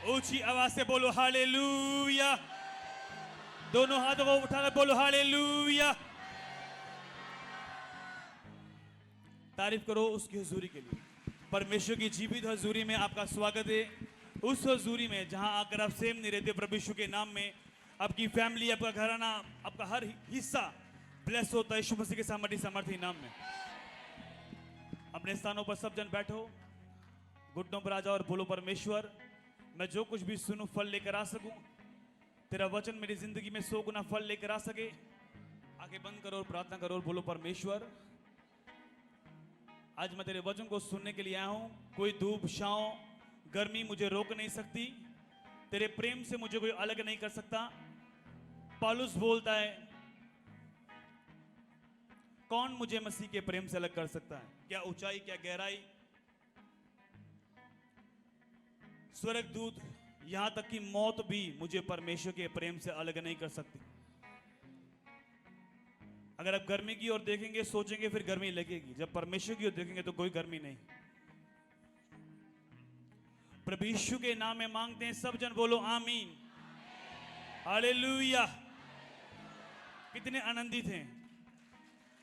ऊंची आवाज से बोलो हालेलुया। दोनों हाथों को उठाकर बोलो हालेलुया। तारीफ करो उसकी हुजूरी के लिए। परमेश्वर की जीवित हुजूरी में आपका स्वागत है। उस हुजूरी में जहां आकर आप सेम नहीं रहते, प्रभु यीशु के नाम में आपकी फैमिली, आपका घराना, आपका हर हिस्सा ब्लेस होता है यीशु मसीह के सामर्थी नाम में। अपने स्थानों पर सब जन बैठो, घुटनों पर आ जाओ और बोलो परमेश्वर, मैं जो कुछ भी सुनूं फल लेकर आ सकूं। तेरा वचन मेरी जिंदगी में 100 गुना फल लेकर आ सके। आंखें बंद करो और प्रार्थना करो और बोलो परमेश्वर, आज मैं तेरे वचन को सुनने के लिए आया हूं। कोई धूप छांव गर्मी मुझे रोक नहीं सकती। तेरे प्रेम से मुझे कोई अलग नहीं कर सकता। पौलुस बोलता है, कौन मुझे मसीह के प्रेम से अलग कर सकता है? क्या ऊंचाई, क्या गहराई, स्वर्गदूत, यहां तक कि मौत भी मुझे परमेश्वर के प्रेम से अलग नहीं कर सकती। अगर आप गर्मी की ओर देखेंगे, सोचेंगे, फिर गर्मी लगेगी। जब परमेश्वर की ओर देखेंगे तो कोई गर्मी नहीं। प्रभु यीशु के नाम में मांगते हैं, सब जन बोलो आमीन, हालेलुया। कितने आनंदित हैं।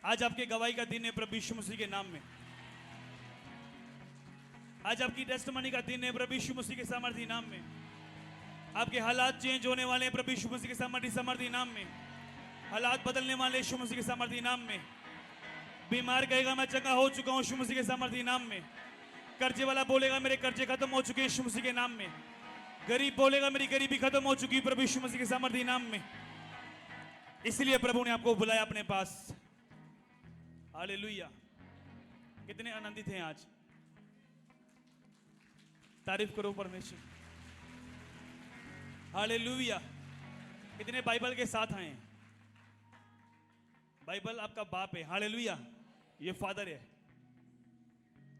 आज आपके गवाही का दिन है प्रभु यीशु मसीह के नाम में। आज आपकी टेस्टमनी का दिन है प्रभु यीशु मसीह के सामर्थी नाम में। आपके हालात चेंज होने वाले हैं प्रभु यीशु मसीह के सामर्थी नाम में। हालात बदलने वाले यीशु मसीह के सामर्थी नाम में। बीमार कहेगा मैं चंगा हो चुका हूं यीशु मसीह के सामर्थी नाम में। कर्जे वाला बोलेगा मेरे कर्जे खत्म हो चुके हैं यीशु मसीह के नाम में। गरीब बोलेगा मेरी गरीबी खत्म हो चुकी है प्रभु यीशु मसीह के सामर्थी नाम में। इसलिए प्रभु ने आपको बुलाया अपने पास। हालेलुया। कितने आनंदित हैं आज। तारीफ करो परमेश्वर। हालेलुया। कितने बाइबल के साथ आए हैं? बाइबल आपका बाप है। हालेलुया। ये फादर है।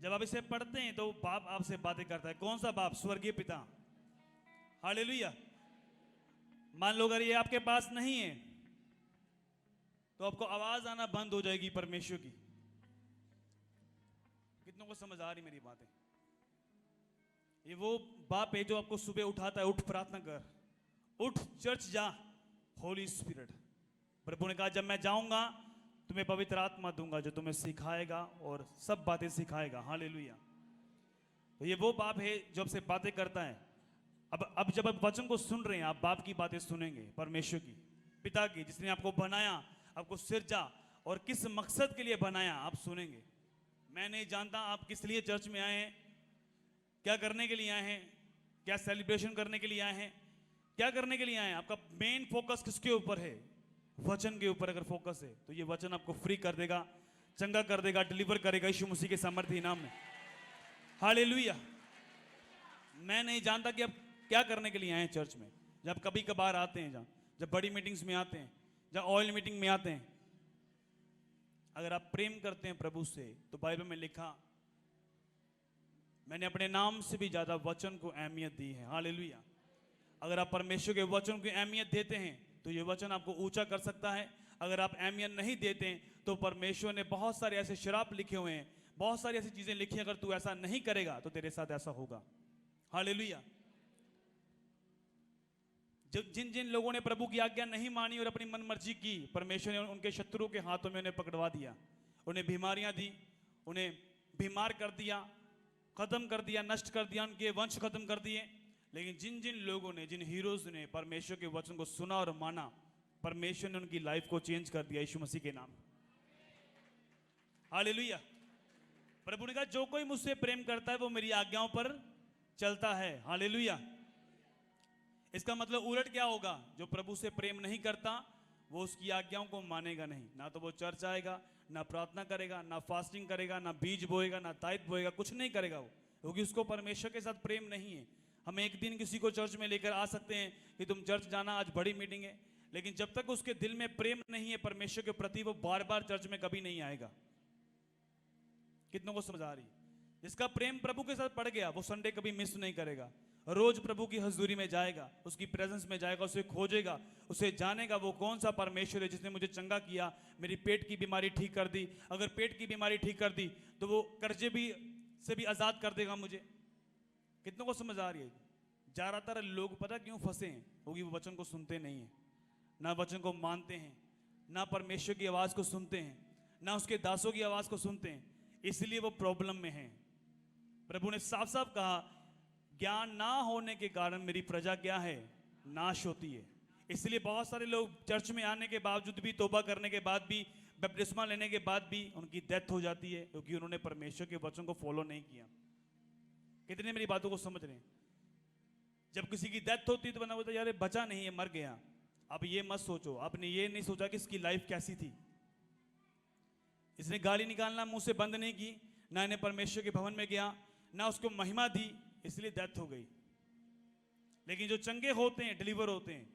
जब आप इसे पढ़ते हैं तो बाप आपसे बातें करता है। कौन सा बाप? स्वर्गीय पिता। हालेलुया। मान लो अगर ये आपके पास नहीं है तो आपको आवाज आना बंद हो जाएगी परमेश्वर की। कितनों को समझ आ रही मेरी बातें? ये वो बाप है जो आपको सुबह उठाता है, उठ प्रार्थना कर, उठ चर्च जा। होली स्पिरिट, प्रभु ने कहा जब मैं जाऊंगा तुम्हें पवित्र आत्मा दूंगा जो तुम्हें सिखाएगा और सब बातें सिखाएगा। हालेलुया। तो ये वो बाप है जो आपसे बातें करता है। अब जब आप वचन को सुन रहे हैं, आप बाप की बातें सुनेंगे, परमेश्वर की, पिता की, जिसने आपको बनाया, आपको सिरजा और किस मकसद के लिए बनाया, आप सुनेंगे। मैं नहीं जानता आप किस लिए चर्च में आए हैं, क्या करने के लिए आए हैं, क्या सेलिब्रेशन करने के लिए आए हैं, क्या करने के लिए आए हैं। आपका मेन फोकस किसके ऊपर है? वचन के ऊपर अगर फोकस है तो ये वचन आपको फ्री कर देगा, चंगा कर देगा, डिलीवर करेगा यीशु मसीह के सामर्थी नाम में। हालेलुया। मैं नहीं जानता कि आप क्या करने के लिए आए हैं चर्च में। जब कभी कभार आते हैं, जब बड़ी मीटिंग्स में आते हैं, जब ऑयल मीटिंग में आते हैं, अगर आप प्रेम करते हैं प्रभु से तो बाइबल में लिखा, मैंने अपने नाम से भी ज्यादा वचन को अहमियत दी है। हालेलुया। अगर आप परमेश्वर के वचन को अहमियत देते हैं तो ये वचन आपको ऊंचा कर सकता है। अगर आप अहमियत नहीं देते हैं तो परमेश्वर ने बहुत सारे ऐसे श्राप लिखे हुए हैं, बहुत सारी ऐसी चीजें लिखी हैं, अगर तू ऐसा नहीं करेगा तो तेरे साथ ऐसा होगा। हालेलुया। जिन जिन लोगों ने प्रभु की आज्ञा नहीं मानी और अपनी मन मर्जी की, परमेश्वर ने उनके शत्रुओं के हाथों में उन्हें पकड़वा दिया, उन्हें बीमारियां दी, उन्हें बीमार कर दिया, खत्म कर दिया, नष्ट कर दिया, उनके वंश खत्म कर दिए। लेकिन जिन जिन लोगों ने, जिन हीरोज ने परमेश्वर के वचन को सुना और माना, परमेश्वर ने उनकी लाइफ को चेंज कर दिया यीशु मसीह के नाम। हालेलुया। प्रभु ने कहा जो कोई मुझसे प्रेम करता है वो मेरी आज्ञाओं पर चलता है। हालेलुया। इसका मतलब उलट क्या होगा? जो प्रभु से प्रेम नहीं करता वो उसकी आज्ञाओं को मानेगा नहीं। ना तो वो चर्च आएगा, ना प्रार्थना करेगा, ना फास्टिंग करेगा, ना बीज बोएगा, ना ताइद बोएगा, कुछ नहीं करेगा वो, क्योंकि उसको परमेश्वर के साथ प्रेम नहीं है। हम एक दिन किसी को चर्च में लेकर आ सकते हैं कि तुम चर्च जाना, आज बड़ी मीटिंग है, लेकिन जब तक उसके दिल में प्रेम नहीं है परमेश्वर के प्रति, वो बार बार चर्च में कभी नहीं आएगा। कितनों को समझ आ रही? जिसका प्रेम प्रभु के साथ पड़ गया वो संडे कभी मिस नहीं करेगा, रोज प्रभु की हजूरी में जाएगा, उसकी प्रेजेंस में जाएगा, उसे खोजेगा, उसे जानेगा वो कौन सा परमेश्वर है जिसने मुझे चंगा किया, मेरी पेट की बीमारी ठीक कर दी। अगर पेट की बीमारी ठीक कर दी तो वो कर्जे भी से भी आजाद कर देगा मुझे। कितनों को समझ आ रही है? ज्यादातर लोग पता क्यों फंसे हैं? क्योंकि वो वचन को सुनते नहीं हैं, ना वचन को मानते हैं, ना परमेश्वर की आवाज को सुनते हैं, ना उसके दासों की आवाज को सुनते हैं, इसलिए वो प्रॉब्लम में हैं। प्रभु ने साफ साफ कहा, ज्ञान ना होने के कारण मेरी प्रजा क्या है? नाश होती है। इसलिए बहुत सारे लोग चर्च में आने के बावजूद भी, तौबा करने के बाद भी, बपतिस्मा लेने के बाद भी उनकी डेथ हो जाती है, क्योंकि उन्होंने परमेश्वर के वचन को फॉलो नहीं किया। कितने मेरी बातों को समझ रहे हैं? जब किसी की डेथ होती है तो बना बोलता यार बचा नहीं है, मर गया। अब ये मत सोचो, आपने ये नहीं सोचा कि इसकी लाइफ कैसी थी। इसने गाली निकालना मुंह से बंद नहीं की, ना इन्हें परमेश्वर के भवन में गया, ना उसको महिमा दी, इसलिए डेथ हो गई। लेकिन जो चंगे होते हैं, डिलीवर होते हैं,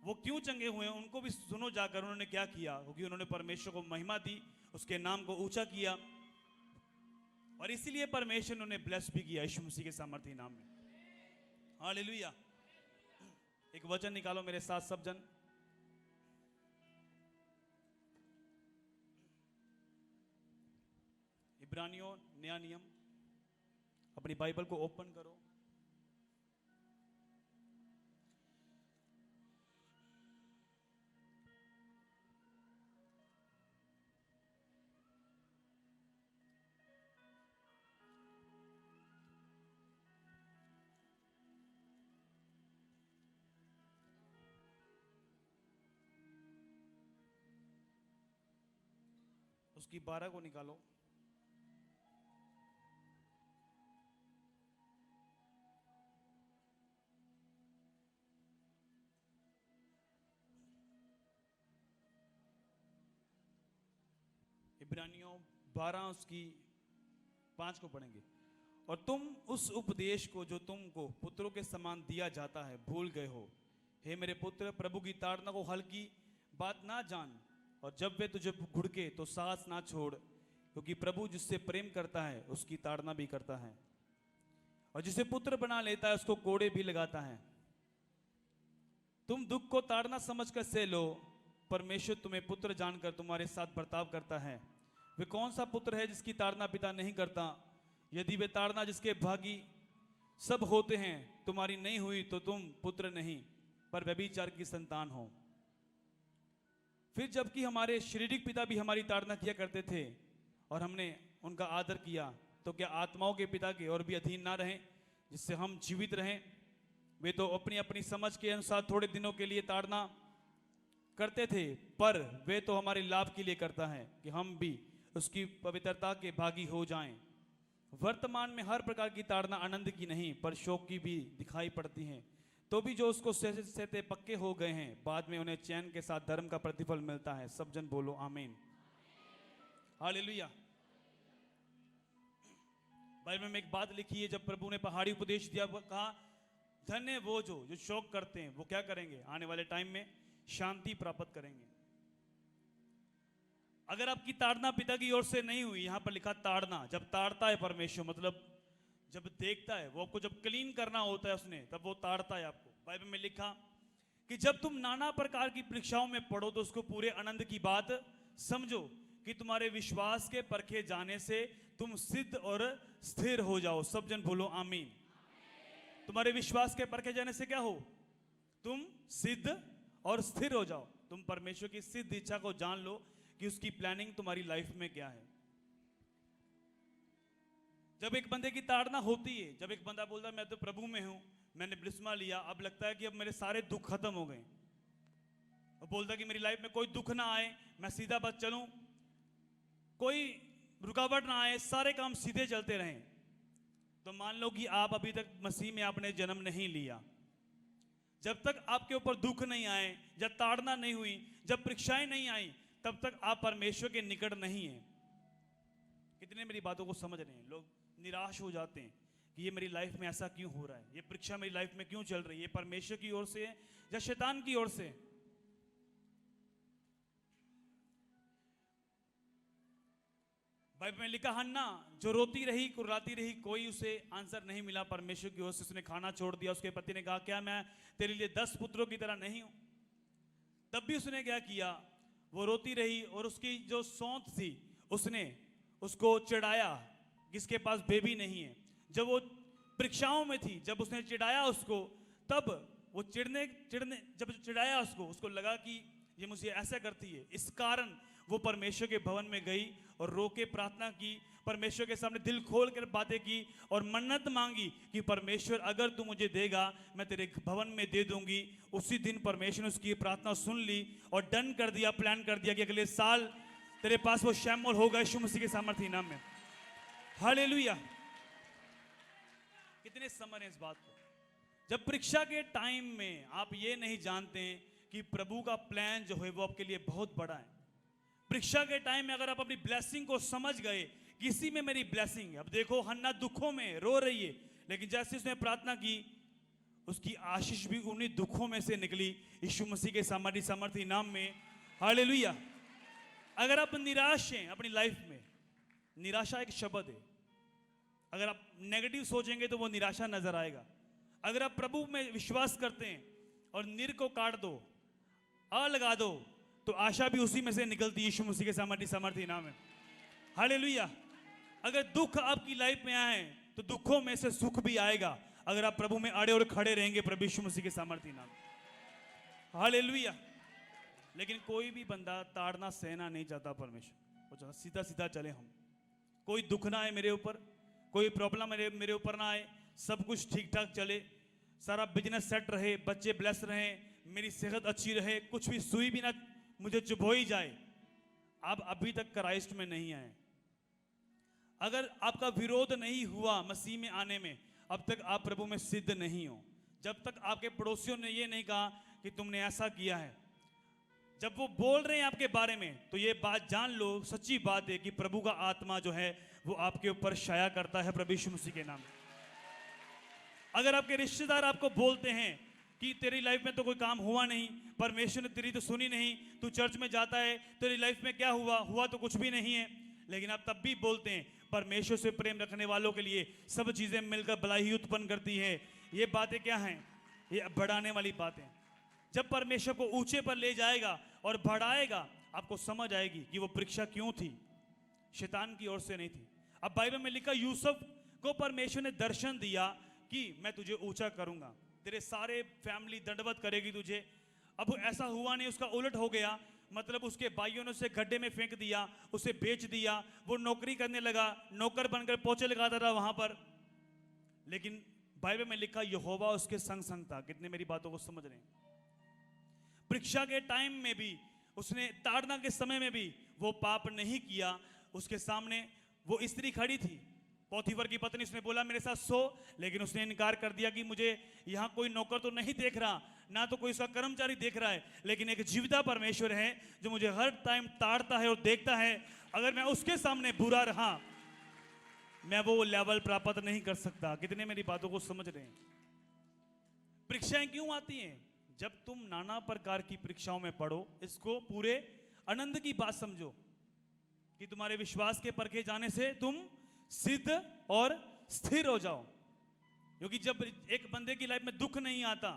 वो क्यों चंगे हुए हैं उनको भी सुनो जाकर उन्होंने क्या किया। क्योंकि उन्होंने परमेश्वर को महिमा दी, उसके नाम को ऊंचा किया, और इसीलिए परमेश्वर ने उन्हें ब्लेस भी किया यीशु मसीह के सामर्थी नाम में। हालेलुया। एक वचन निकालो मेरे साथ सब जन। इब्रानियों नया नियम, अपनी बाइबल को ओपन करो। उसकी 12 को निकालो। इब्रानियों 12 उसकी 5 को पढ़ेंगे। और तुम उस उपदेश को जो तुमको पुत्रों के समान दिया जाता है भूल गए हो। हे मेरे पुत्र, प्रभु की ताड़ना को हल्की बात ना जान, और जब वे तुझे घुड़के तो सांस ना छोड़, क्योंकि प्रभु जिससे प्रेम करता है उसकी ताड़ना भी करता है, और जिसे पुत्र बना लेता है उसको कोड़े भी लगाता है। तुम दुख को ताड़ना समझकर सह लो, परमेश्वर तुम्हें पुत्र जानकर तुम्हारे साथ बर्ताव करता है। वे कौन सा पुत्र है जिसकी ताड़ना पिता नहीं करता? यदि वे ताड़ना जिसके भागी सब होते हैं तुम्हारी नहीं हुई, तो तुम पुत्र नहीं पर व्यभिचार की संतान हो। फिर जबकि हमारे शारीरिक पिता भी हमारी ताड़ना किया करते थे और हमने उनका आदर किया, तो क्या आत्माओं के पिता के और भी अधीन ना रहें, जिससे हम जीवित रहें? वे तो अपनी अपनी समझ के अनुसार थोड़े दिनों के लिए ताड़ना करते थे, पर वे तो हमारे लाभ के लिए करता है कि हम भी उसकी पवित्रता के भागी हो जाएं। वर्तमान में हर प्रकार की ताड़ना आनंद की नहीं पर शोक की भी दिखाई पड़ती है, तो भी जो उसको सहते सहते पक्के हो गए हैं, बाद में उन्हें चैन के साथ धर्म का प्रतिफल मिलता है। सब जन बोलो आमीन। हालेलुया। बाइबल में एक बात लिखी है, जब प्रभु ने पहाड़ी उपदेश दिया, कहा धन्य वो जो शोक करते हैं, वो क्या करेंगे? आने वाले टाइम में शांति प्राप्त करेंगे। अगर आपकी ताड़ना पिता की ओर से नहीं हुई, यहां पर लिखा ताड़ना, जब ताड़ता है परमेश्वर, मतलब जब देखता है, वो आपको जब क्लीन करना होता है उसने, तब वो ताड़ता है आपको। बाइबल में लिखा कि जब तुम नाना प्रकार की परीक्षाओं में पड़ो तो उसको पूरे आनंद की बात समझो कि तुम्हारे विश्वास के परखे जाने से तुम सिद्ध और स्थिर हो जाओ। सब जन बोलो आमीन। तुम्हारे विश्वास के परखे जाने से क्या हो? तुम सिद्ध और स्थिर हो जाओ। तुम परमेश्वर की सिद्ध इच्छा को जान लो कि उसकी प्लानिंग तुम्हारी लाइफ में क्या है। जब एक बंदे की ताड़ना होती है, जब एक बंदा बोलता है मैं तो प्रभु में हूं, मैंने बपतिस्मा लिया, अब लगता है कि अब मेरे सारे दुख खत्म हो गए, और बोलता है कि मेरी लाइफ में कोई दुख ना आए, मैं सीधा बस चलूं, कोई रुकावट ना आए, सारे काम सीधे चलते रहें, तो मान लो कि आप अभी तक मसीह में आपने जन्म नहीं लिया। जब तक आपके ऊपर दुख नहीं आए, जब ताड़ना नहीं हुई, जब परीक्षाएं नहीं आई, तब तक आप परमेश्वर के निकट नहीं हैं। कितने मेरी बातों को समझ रहे हैं? लोग निराश हो जाते हैं कि ये मेरी लाइफ में ऐसा क्यों हो रहा है, ये परीक्षा मेरी लाइफ में क्यों चल रही है, ये परमेश्वर की ओर से है या शैतान की ओर से? बाइबल में लिखा हन्ना जो रोती रही, कुर्राती रही, कोई उसे आंसर नहीं मिला परमेश्वर की ओर से, उसने खाना छोड़ दिया। उसके पति ने कहा क्या मैं तेरे लिए 10 पुत्रों की तरह नहीं हूं? तब भी उसने क्या किया? वो रोती रही, और उसकी जो सौंत थी उसने उसको चढ़ाया, जिसके पास बेबी नहीं है। जब वो परीक्षाओं में थी, जब उसने चिढ़ाया उसको, तब वो चिढ़ने चिढ़ने जब चिढ़ाया उसको लगा कि ये मुझे ऐसा करती है, इस कारण वो परमेश्वर के भवन में गई और रो के प्रार्थना की, परमेश्वर के सामने दिल खोल कर बातें की और मन्नत मांगी कि परमेश्वर अगर तू मुझे देगा मैं तेरे भवन में दे दूंगी। उसी दिन परमेश्वर ने उसकी प्रार्थना सुन ली और डन कर दिया, प्लान कर दिया कि अगले साल तेरे पास वो शैमोल होगा यीशु मसीह के सामर्थ्य नाम में। हालेलुया। कितने समझ हैं इस बात को। जब परीक्षा के टाइम में आप ये नहीं जानते कि प्रभु का प्लान जो है वो आपके लिए बहुत बड़ा है। परीक्षा के टाइम में अगर आप अपनी ब्लेसिंग को समझ गए, किसी में मेरी ब्लेसिंग है। अब देखो हन्ना दुखों में रो रही है, लेकिन जैसे उसने प्रार्थना की उसकी आशीष भी उन्हीं दुखों में से निकली यीशु मसीह के सामर्थ्य नाम में। हालेलुया। अगर आप निराश हैं अपनी लाइफ में, निराशा एक शब्द है, अगर आप नेगेटिव सोचेंगे तो वो निराशा नजर आएगा। अगर आप प्रभु में विश्वास करते हैं और निर को काट दो, आ लगा दो, तो आशा भी उसी में से निकलती है यीशु मसीह के सामर्थ्य नाम है। हालेलुया। अगर दुख आपकी लाइफ में आए तो दुखों में से सुख भी आएगा, अगर आप प्रभु में अड़े और खड़े रहेंगे प्रभु यीशु मसीह के सामर्थ्य नाम। हालेलुया। लेकिन कोई भी बंदा ताड़ना सहना नहीं चाहता परमेश्वर, वो चाहता सीधा सीधा चले हम, कोई दुख ना आए मेरे ऊपर, कोई प्रॉब्लम मेरे ऊपर ना आए, सब कुछ ठीक ठाक चले, सारा बिजनेस सेट रहे, बच्चे ब्लेस रहे, मेरी सेहत अच्छी रहे, कुछ भी सुई भी ना मुझे चुभ ही जाए। आप अभी तक क्राइस्ट में नहीं आए, अगर आपका विरोध नहीं हुआ मसीह में आने में, अब तक आप प्रभु में सिद्ध नहीं हो। जब तक आपके पड़ोसियों ने ये नहीं कहा कि तुमने ऐसा किया है, जब वो बोल रहे हैं आपके बारे में, तो ये बात जान लो, सच्ची बात है कि प्रभु का आत्मा जो है वो आपके ऊपर छाया करता है प्रभु यीशु मसीह के नाम। अगर आपके रिश्तेदार आपको बोलते हैं कि तेरी लाइफ में तो कोई काम हुआ नहीं, परमेश्वर ने तेरी तो सुनी नहीं, तू चर्च में जाता है, तेरी लाइफ में क्या हुआ तो कुछ भी नहीं है, लेकिन आप तब भी बोलते हैं परमेश्वर से प्रेम रखने वालों के लिए सब चीजें मिलकर भलाई ही उत्पन्न करती है। ये बातें क्या हैं? ये बढ़ाने वाली बातें। जब परमेश्वर को ऊंचे पर ले जाएगा और बढ़ाएगा, आपको समझ आएगी कि वो परीक्षा क्यों थी, शैतान की ओर से नहीं थी। अब बाइबल में लिखा यूसुफ को परमेश्वर ने दर्शन दिया कि मैं तुझे ऊंचा करूंगा, तेरे सारे फैमिली दंडवत करेगी तुझे। अब ऐसा हुआ नहीं, उसका उलट हो गया। मतलब उसके भाइयों ने उसे गड्ढे में फेंक दिया, उसे बेच दिया, वो नौकरी करने लगा, नौकर बनकर पोछे लगाता रहा वहां पर। लेकिन बाइबल में लिखा यहोवा उसके संग संग था। कितने मेरी बातों को समझ रहे हैं? परीक्षा के टाइम में भी, उसने ताड़ना के समय में भी वो पाप नहीं किया। उसके सामने वो स्त्री खड़ी थी, पोतीफर की पत्नी, उसने बोला मेरे साथ सो, लेकिन उसने इनकार कर दिया कि मुझे यहाँ कोई नौकर तो नहीं देख रहा, ना तो कोई उसका कर्मचारी देख रहा है, लेकिन एक जीविता परमेश्वर है जो मुझे हर टाइम ताड़ता है और देखता है। अगर मैं उसके सामने बुरा रहा, मैं वो लेवल प्राप्त नहीं कर सकता। कितने मेरी बातों को समझ रहे हैं? परीक्षाएं क्यों आती हैं? जब तुम नाना प्रकार की परीक्षाओं में पढ़ो, इसको पूरे आनंद की बात समझो कि तुम्हारे विश्वास के परखे जाने से तुम सिद्ध और स्थिर हो जाओ। क्योंकि जब एक बंदे की लाइफ में दुख नहीं आता,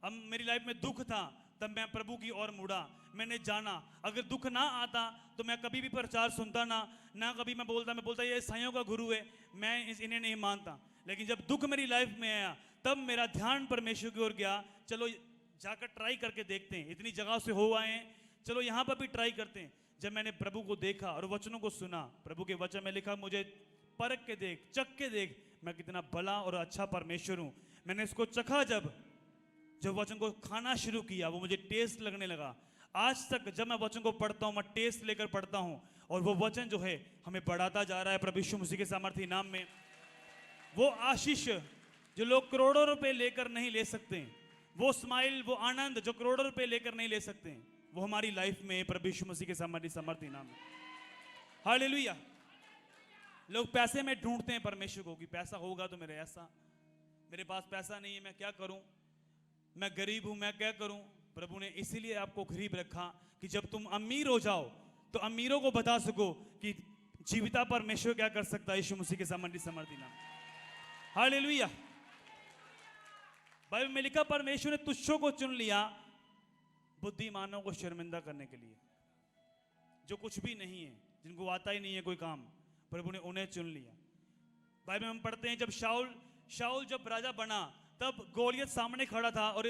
अब मेरी लाइफ में दुख था, तब मैं प्रभु की ओर मुड़ा, मैंने जाना। अगर दुख ना आता तो मैं कभी भी प्रचार सुनता ना कभी मैं बोलता ये ईसाइयों का गुरु है, मैं इन्हें नहीं मानता। लेकिन जब दुख मेरी लाइफ में आया, तब मेरा ध्यान परमेश्वर की ओर गया। चलो जाकर ट्राई करके देखते हैं, इतनी जगह से हो आए हैं, चलो यहाँ पर भी ट्राई करते हैं। जब मैंने प्रभु को देखा और वचनों को सुना, प्रभु के वचन में लिखा मुझे परख के देख, चख के देख, मैं कितना भला और अच्छा परमेश्वर हूं। मैंने इसको चखा, जब वचन को खाना शुरू किया, वो मुझे टेस्ट लगने लगा। आज तक जब मैं वचन को पढ़ता हूं, मैं टेस्ट लेकर पढ़ता हूं, और वो वचन जो है हमें बढ़ाता जा रहा है प्रभु यीशु मसीह के सामर्थ्य नाम में। वो आशीष जो लोग करोड़ों रुपए लेकर नहीं ले सकते, वो स्माइल, वो आनंद जो करोड़ों रुपए लेकर नहीं ले सकते, वो हमारी लाइफ में प्रभु यीशु मसीह के सामर्थ्य नाम में। हालेलुया। लोग पैसे में ढूंढते हैं परमेश्वर को कि पैसा होगा तो मेरे ऐसा, मेरे पास पैसा नहीं है, मैं क्या करूं, मैं गरीब हूं, मैं क्या करूं। प्रभु ने इसीलिए आपको गरीब रखा कि जब तुम अमीर हो जाओ तो अमीरों को बता सको कि जीविता परमेश्वर क्या कर सकता है यीशु मसीह के सामर्थ्य नाम। हालेलुया। बाइबल में लिखा परमेश्वर ने तुच्छों को चुन लिया बुद्धिमानों को शर्मिंदा करने के लिए। जो कुछ भी नहीं है, जिनको आता ही नहीं है कोई काम, प्रभु ने उन्हें चुन लिया। बाइबल में हम पढ़ते हैं जब शाऊल शाऊल जब राजा बना तब गोलियत सामने खड़ा था और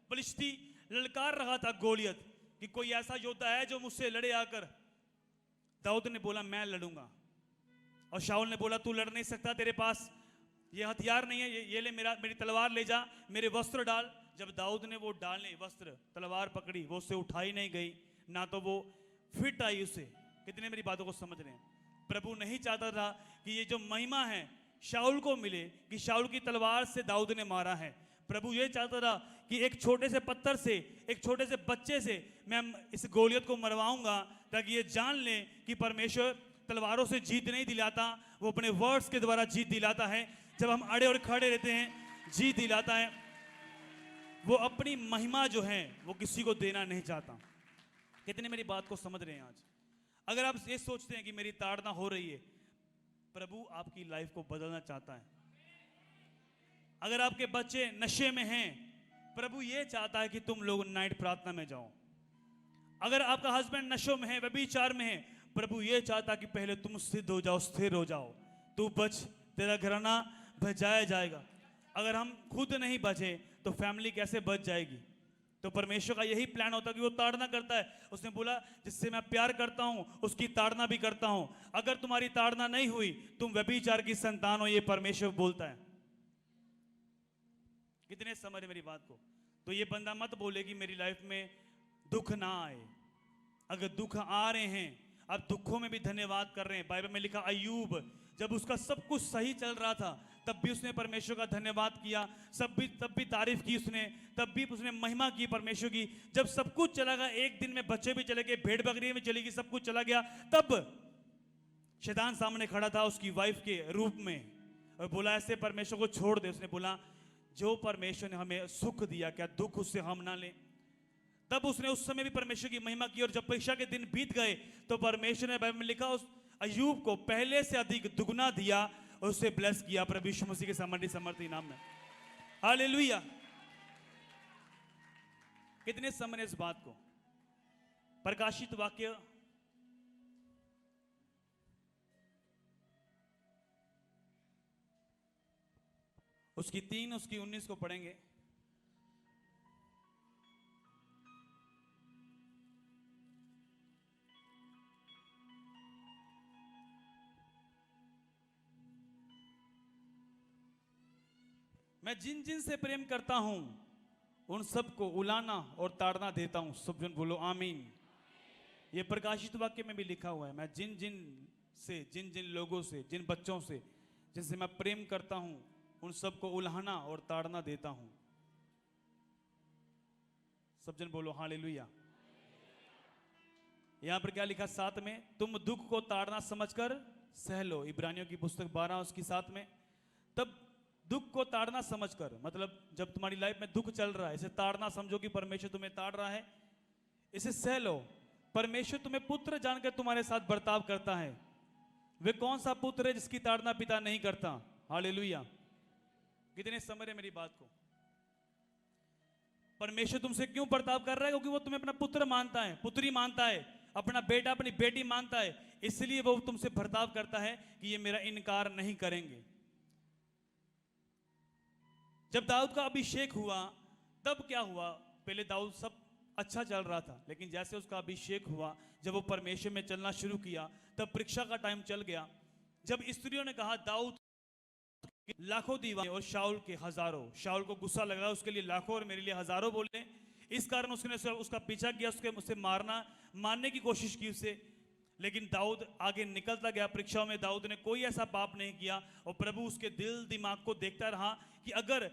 फिलिस्ती ललकार रहा था गोलियत कि कोई ऐसा योद्धा है जो मुझसे लड़े आकर। दाऊद ने बोला मैं लड़ूंगा, और शाऊल ने बोला तू लड़ नहीं सकता, तेरे पास ये हथियार नहीं है, ये ले मेरी तलवार ले जा, मेरे वस्त्र डाल। जब दाऊद ने वो डालने वस्त्र तलवार पकड़ी, वो उससे उठाई नहीं गई, ना तो वो फिट आई उसे। कितने मेरी बातों को समझ रहे हैं? प्रभु नहीं चाहता था कि ये जो महिमा है शाऊल को मिले कि शाऊल की तलवार से दाऊद ने मारा है। प्रभु ये चाहता था कि एक छोटे से पत्थर से, एक छोटे से बच्चे से मैं इस गोलियत को मरवाऊंगा, ताकि ये जान ले कि परमेश्वर तलवारों से जीत नहीं दिलाता, वो अपने वर्ड्स के द्वारा जीत दिलाता है। जब हम अड़े और खड़े रहते हैं जीत दिलाता है। वो अपनी महिमा जो है वो किसी को देना नहीं चाहता। कितने मेरी बात को समझ रहे हैं? आज अगर आप ये सोचते हैं कि मेरी ताड़ना हो रही है, प्रभु आपकी लाइफ को बदलना चाहता है। अगर आपके बच्चे नशे में हैं, प्रभु ये चाहता है कि तुम लोग नाइट प्रार्थना में जाओ। अगर आपका हस्बैंड नशों में है, व्यभिचार में है, प्रभु ये चाहता कि पहले तुम सिद्ध हो जाओ, स्थिर हो जाओ, तू बच, तेरा घराना बचाया जाएगा। अगर हम खुद नहीं बचे तो फैमिली कैसे बच जाएगी? तो परमेश्वर का यही प्लान होता है कि वो ताड़ना करता है। उसने बोला जिससे मैं प्यार करता हूं उसकी ताड़ना भी करता हूं। अगर तुम्हारी ताड़ना नहीं हुई तुम व्यभिचार की संतान हो, ये परमेश्वर बोलता है। कितने समझ रहे मेरी बात को? तो ये बंदा मत बोले कि मेरी लाइफ में दुख ना आए। अगर दुख आ रहे हैं, अब दुखों में भी धन्यवाद कर रहे हैं। बाइबल में लिखा अय्यूब जब उसका सब कुछ सही चल रहा था तब भी उसने परमेश्वर का धन्यवाद किया, तब भी तारीफ की उसने, तब भी उसने महिमा की परमेश्वर की। जब सब कुछ चला गया, एक दिन में बच्चे भी चले गए, भेड़ बकरी भी चली गई, सब कुछ चला गया, तब शैतान सामने खड़ा था उसकी वाइफ के रूप में और बोला ऐसे परमेश्वर को छोड़ दे। उसने बोला जो परमेश्वर ने हमें सुख दिया क्या दुख उससे हम ना लें? तब उसने उस समय भी परमेश्वर की महिमा की। और जब परीक्षा के दिन बीत गए तो परमेश्वर ने बाइबल में लिखा उस अय्यूब को पहले से अधिक दुगना दिया और उसे ब्लेस किया प्रभु यीशु मसीह के समर्थी नाम में। हालेलुया! कितने समझ इस बात को? प्रकाशित वाक्य उसकी 3 उसकी 19 को पढ़ेंगे। मैं जिन जिन से प्रेम करता हूं उन सबको उलाना और ताड़ना देता हूं। सब जन बोलो आमीन। ये प्रकाशित वाक्य में भी लिखा हुआ है, मैं जिन जिन लोगों से, जिन बच्चों से जिनसे मैं प्रेम करता हूं उन सबको उलाना और ताड़ना देता हूं। सब जन बोलो हालेलुया। यहां पर क्या लिखा 7 में? तुम दुख को ताड़ना समझकर सह लो। इब्रानियों की पुस्तक 12 उसकी 7 में। तब दुख को ताड़ना समझकर, मतलब जब तुम्हारी लाइफ में दुख चल रहा है इसे ताड़ना समझो कि परमेश्वर तुम्हें ताड़ रहा है, इसे सह लो। परमेश्वर तुम्हें पुत्र जानकर तुम्हारे साथ बर्ताव करता है। वे कौन सा पुत्र है जिसकी ताड़ना पिता नहीं करता? हालेलुया! कितने समझ रहे मेरी बात को? परमेश्वर तुमसे क्यों बर्ताव कर रहा है? क्योंकि वो तुम्हें अपना पुत्र मानता है, पुत्री मानता है, अपना बेटा अपनी बेटी मानता है, इसलिए वो तुमसे बर्ताव करता है कि ये मेरा इनकार नहीं करेंगे। जब दाऊद का अभिषेक हुआ तब क्या हुआ? पहले दाऊद सब अच्छा चल रहा था, लेकिन जैसे उसका अभिषेक हुआ, जब वो परमेश्वर में चलना शुरू किया, तब परीक्षा का टाइम चल गया। जब स्त्रियों ने कहा दाऊद लाखों दीवाने और शाऊल के हजारों, शाऊल को गुस्सा लगा, उसके लिए लाखों और मेरे लिए हजारों बोले। इस कारण उसने उसका पीछा किया, उससे मारने की कोशिश की उसे। लेकिन दाऊद आगे निकलता गया परीक्षाओं में। दाऊद ने कोई ऐसा पाप नहीं किया और प्रभु उसके दिल दिमाग को देखता रहा कि अगर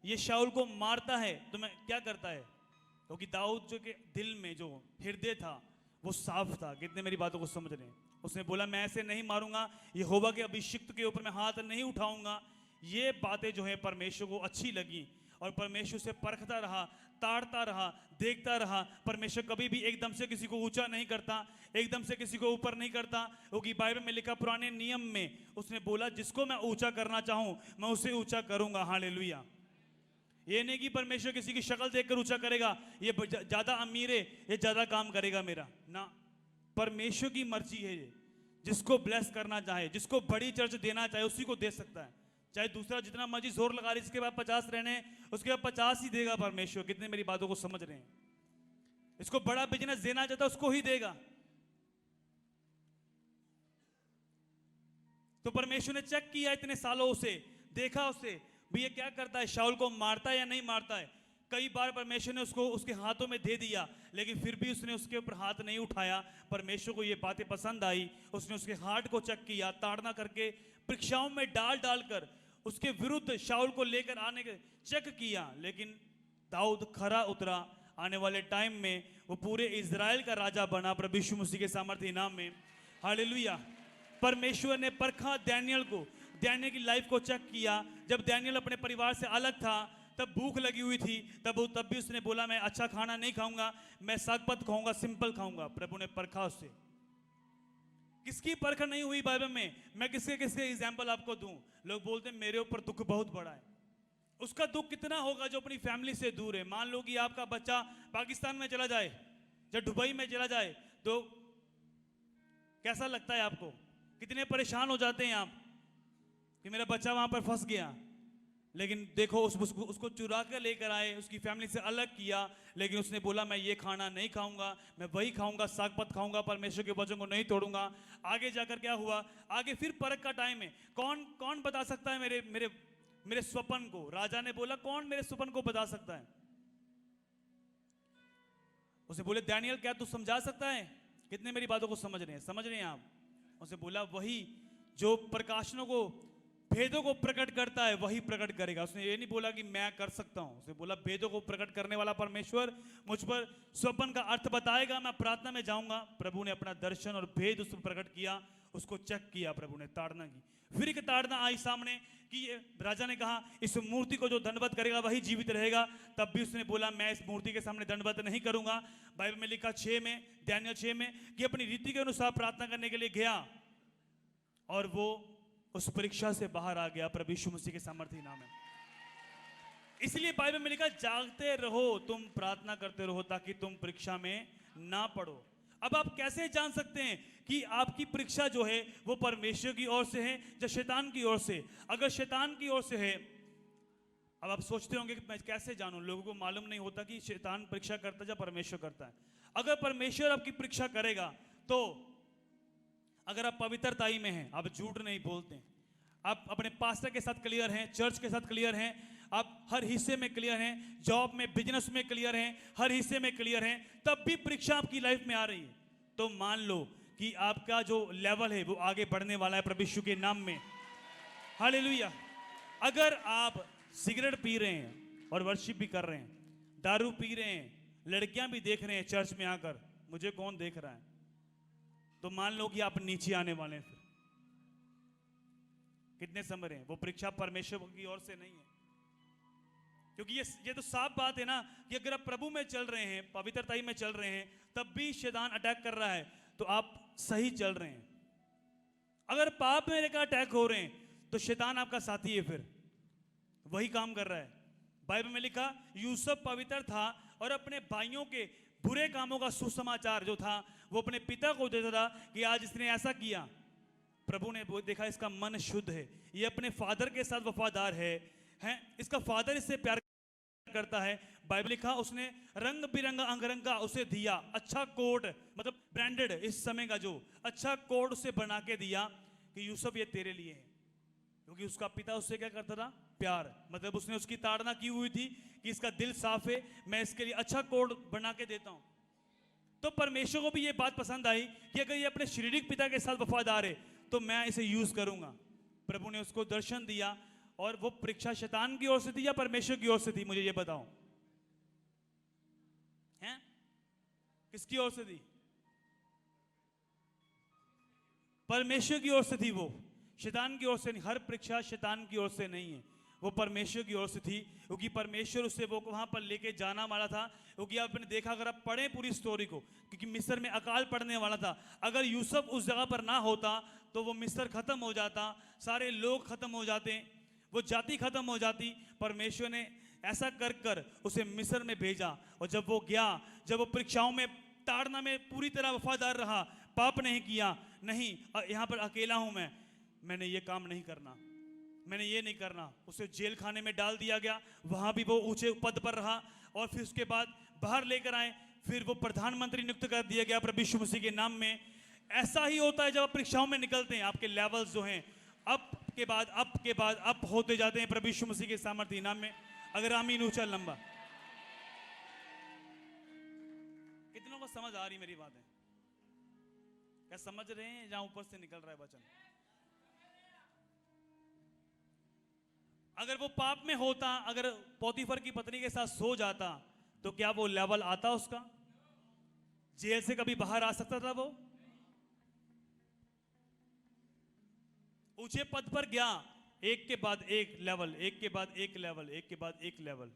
ये शाऊल को मारता है तो मैं क्या करता है, क्योंकि दाऊद जो के दिल में जो हृदय था वो साफ था। कितने मेरी बातों को समझ रहे हैं? उसने बोला मैं ऐसे नहीं मारूंगा, यहोवा के अभिषिक्त के ऊपर मैं हाथ नहीं उठाऊंगा। ये बातें जो है परमेश्वर को अच्छी लगी और परमेश्वर से परखता रहा, ताड़ता रहा, देखता रहा। परमेश्वर कभी भी एकदम से किसी को ऊंचा नहीं करता, एकदम से किसी को ऊपर नहीं करता, क्योंकि बाइबल में लिखा पुराने नियम में उसने बोला जिसको मैं ऊंचा करना चाहूं मैं उसे ऊंचा करूंगा। हालेलुया! ये नहीं कि परमेश्वर किसी की शक्ल देखकर ऊंचा करेगा, ये ज्यादा अमीर है ये ज्यादा काम करेगा मेरा ना। परमेश्वर की मर्जी है ये, जिसको ब्लेस करना चाहे, जिसको बड़ी चर्च देना चाहे उसी को दे सकता है। चाहे दूसरा जितना मर्जी जोर लगा रही, इसके बाद 50 रहने, उसके बाद 50 ही देगा परमेश्वर। कितने मेरी बातों को समझ रहे हैं? इसको बड़ा बिजनेस देना चाहता है, उसको ही देगा। तो परमेश्वर ने चेक किया इतने सालों उसे, देखा उसे भी ये क्या करता है, शाऊल को मारता है या नहीं मारता है। कई बार परमेश्वर ने उसको उसके हाथों में दे दिया, लेकिन फिर भी उसने उसके ऊपर हाथ नहीं उठाया। परमेश्वर को ये बातें पसंद आई, उसने उसके हार्ट को चेक किया, ताड़ना करके परीक्षाओं में डाल डालकर उसके विरुद्ध शाऊल को लेकर आने के चेक किया। लेकिन दाऊद खरा उतरा, आने वाले टाइम में वो पूरे इजराइल का राजा बना, प्रभु यीशु मसीह के सामर्थ्य नाम में। हालेलुया। परमेश्वर ने परखा डैनियल को, डैनियल की लाइफ को चेक किया। जब डैनियल अपने परिवार से अलग था, तब भूख लगी हुई थी, तब भी उसने बोला मैं अच्छा खाना नहीं खाऊंगा, मैं सागपत खाऊंगा, सिंपल खाऊंगा। प्रभु ने परखा उससे। किसकी परख नहीं हुई बाइबल में? मैं किसके किसके एग्जाम्पल आपको दूं? लोग बोलते हैं मेरे ऊपर दुख बहुत बड़ा है। उसका दुख कितना होगा जो अपनी फैमिली से दूर है। मान लो कि आपका बच्चा पाकिस्तान में चला जाए या दुबई में चला जाए, तो कैसा लगता है आपको? कितने परेशान हो जाते हैं आप कि मेरा बच्चा वहां पर फंस गया। लेकिन देखो उसको चुरा कर लेकर आए, उसकी फैमिली से अलग किया, लेकिन उसने बोला मैं ये खाना नहीं खाऊंगा, मैं वही खाऊंगा, सागपत खाऊंगा, परमेश्वर के वचन को नहीं तोड़ूंगा। आगे जाकर क्या हुआ? आगे फिर परख का टाइम है। कौन कौन बता सकता है मेरे मेरे मेरे स्वप्न को? राजा ने बोला कौन मेरे स्वप्न को बता सकता है? उसे बोले डैनियल क्या तू समझा सकता है? कितने मेरी बातों को समझ रहे हैं? समझ रहे हैं आप? उसे बोला वही जो प्रकाशनों को, भेदों को प्रकट करता है वही प्रकट करेगा। उसने ये नहीं बोला कि मैं कर सकता हूं, उसने बोला भेदों को प्रकट करने वाला परमेश्वर मुझ पर स्वप्न का अर्थ बताएगा, मैं प्रार्थना में जाऊंगा। प्रभु ने अपना दर्शन और भेद उस पर प्रकट किया, उसको चेक किया प्रभु ने, ताड़ना की। फिर एक ताड़ना आई सामने कि राजा ने कहा इस मूर्ति को जो दंडवत करेगा वही जीवित रहेगा। तब भी उसने बोला मैं इस मूर्ति के सामने दंडवत नहीं करूंगा। बाइबल में लिखा 6 में, डैनियल 6 में, कि अपनी रीति के अनुसार प्रार्थना करने के लिए गया और वो उस परीक्षा से बाहर आ गया। प्रभु यीशु मसीह के सामर्थ्य नाम है। इसलिए बाइबल में लिखा जागते रहो, तुम प्रार्थना करते रहो ताकि तुम परीक्षा में ना पड़ो। अब आप कैसे जान सकते हैं कि आपकी परीक्षा जो है वो परमेश्वर की ओर से है या शैतान की ओर से? अगर शैतान की ओर से है, अब आप सोचते होंगे कि मैं कैसे जानूं? लोगों को मालूम नहीं होता कि शैतान परीक्षा करता है या परमेश्वर करता है। अगर परमेश्वर आपकी परीक्षा करेगा तो अगर आप पवित्रताई में हैं, आप झूठ नहीं बोलते, आप अपने पास्टर के साथ क्लियर हैं, चर्च के साथ क्लियर हैं, आप हर हिस्से में क्लियर हैं, जॉब में, बिजनेस में क्लियर हैं, हर हिस्से में क्लियर हैं, तब भी परीक्षा आपकी लाइफ में आ रही है, तो मान लो कि आपका जो लेवल है वो आगे बढ़ने वाला है प्रभु यीशु के नाम में। हालेलुया। अगर आप सिगरेट पी रहे हैं और वर्शिप भी कर रहे हैं, दारू पी रहे हैं, लड़कियां भी देख रहे हैं चर्च में आकर, मुझे कौन देख रहा है, तो मान लो कि आप नीचे आने वाले हैं। फिर कितने समझ रहे हैं? वो परीक्षा परमेश्वर की ओर से नहीं है, क्योंकि ये तो साफ बात है ना कि अगर आप प्रभु में चल रहे हैं, पवित्रताई में चल रहे हैं, तब भी शैतान अटैक कर रहा है, तो आप सही चल रहे हैं। अगर पाप में लेकर अटैक हो रहे हैं तो शैतान आपका साथी है, फिर वही काम कर रहा है। बाइबल में लिखा यूसुफ पवित्र था और अपने भाइयों के बुरे कामों का सुसमाचार जो था वो अपने पिता को देता था कि आज इसने ऐसा किया। प्रभु ने देखा इसका मन शुद्ध है, ये अपने फादर के साथ वफादार है, इसका फादर इससे प्यार करता है। बाइबल लिखा उसने रंग बिरंगा अंगरंग का उसे दिया, अच्छा कोट, मतलब ब्रांडेड इस समय का जो अच्छा कोट उसे बना के दिया कि यूसुफ ये तेरे लिए है, क्योंकि उसका पिता उससे क्या करता था? प्यार। मतलब उसने उसकी ताड़ना की हुई थी कि इसका दिल साफ है, मैं इसके लिए अच्छा कोट बना के देता हूं। तो परमेश्वर को भी ये बात पसंद आई कि अगर ये अपने शारीरिक पिता के साथ वफादार है तो मैं इसे यूज करूंगा। प्रभु ने उसको दर्शन दिया, और वो परीक्षा शैतान की ओर से थी या परमेश्वर की ओर से थी? मुझे ये बताओ, हैं? किसकी ओर से थी? परमेश्वर की ओर से थी, वो शैतान की ओर से नहीं। हर परीक्षा शैतान की ओर से नहीं है, वो परमेश्वर की ओर से थी, क्योंकि परमेश्वर उससे वो वहां पर लेके जाना वाला था। क्योंकि आपने देखा, अगर आप पढ़ें पूरी स्टोरी को, क्योंकि मिस्र में अकाल पड़ने वाला था, अगर यूसुफ उस जगह पर ना होता तो वो मिस्र खत्म हो जाता, सारे लोग खत्म हो जाते, वो जाति खत्म हो जाती। परमेश्वर ने ऐसा कर कर उसे मिस्र में भेजा, और जब वो गया, जब वो परीक्षाओं में, ताड़ना में पूरी तरह वफादार रहा, पाप नहीं किया, नहीं यहाँ पर अकेला हूं मैंने ये काम नहीं करना, मैंने ये नहीं करना। उसे जेल खाने में डाल दिया गया, वहां भी वो ऊंचे पद पर रहा, और फिर उसके बाद बाहर लेकर आए, फिर वो प्रधानमंत्री नियुक्त कर दिया गया प्रभु यीशु मसीह के नाम में। ऐसा ही होता है जब आप परीक्षाओं में निकलते हैं, आपके लेवल्स जो हैं अप के बाद अप होते जाते हैं प्रभु यीशु मसीह के सामर्थ्य नाम में। अगर आमीन ऊंचा लंबा। कितनों को समझ आ रही मेरी बातें? क्या समझ रहे हैं जहां ऊपर से निकल रहा है वचन? अगर वो पाप में होता, अगर पोतीफर की पत्नी के साथ सो जाता, तो क्या वो लेवल आता उसका? जेल से कभी बाहर आ सकता था वो? ऊंचे पद पर गया, एक के बाद एक लेवल, एक के बाद एक लेवल, एक के बाद एक लेवल।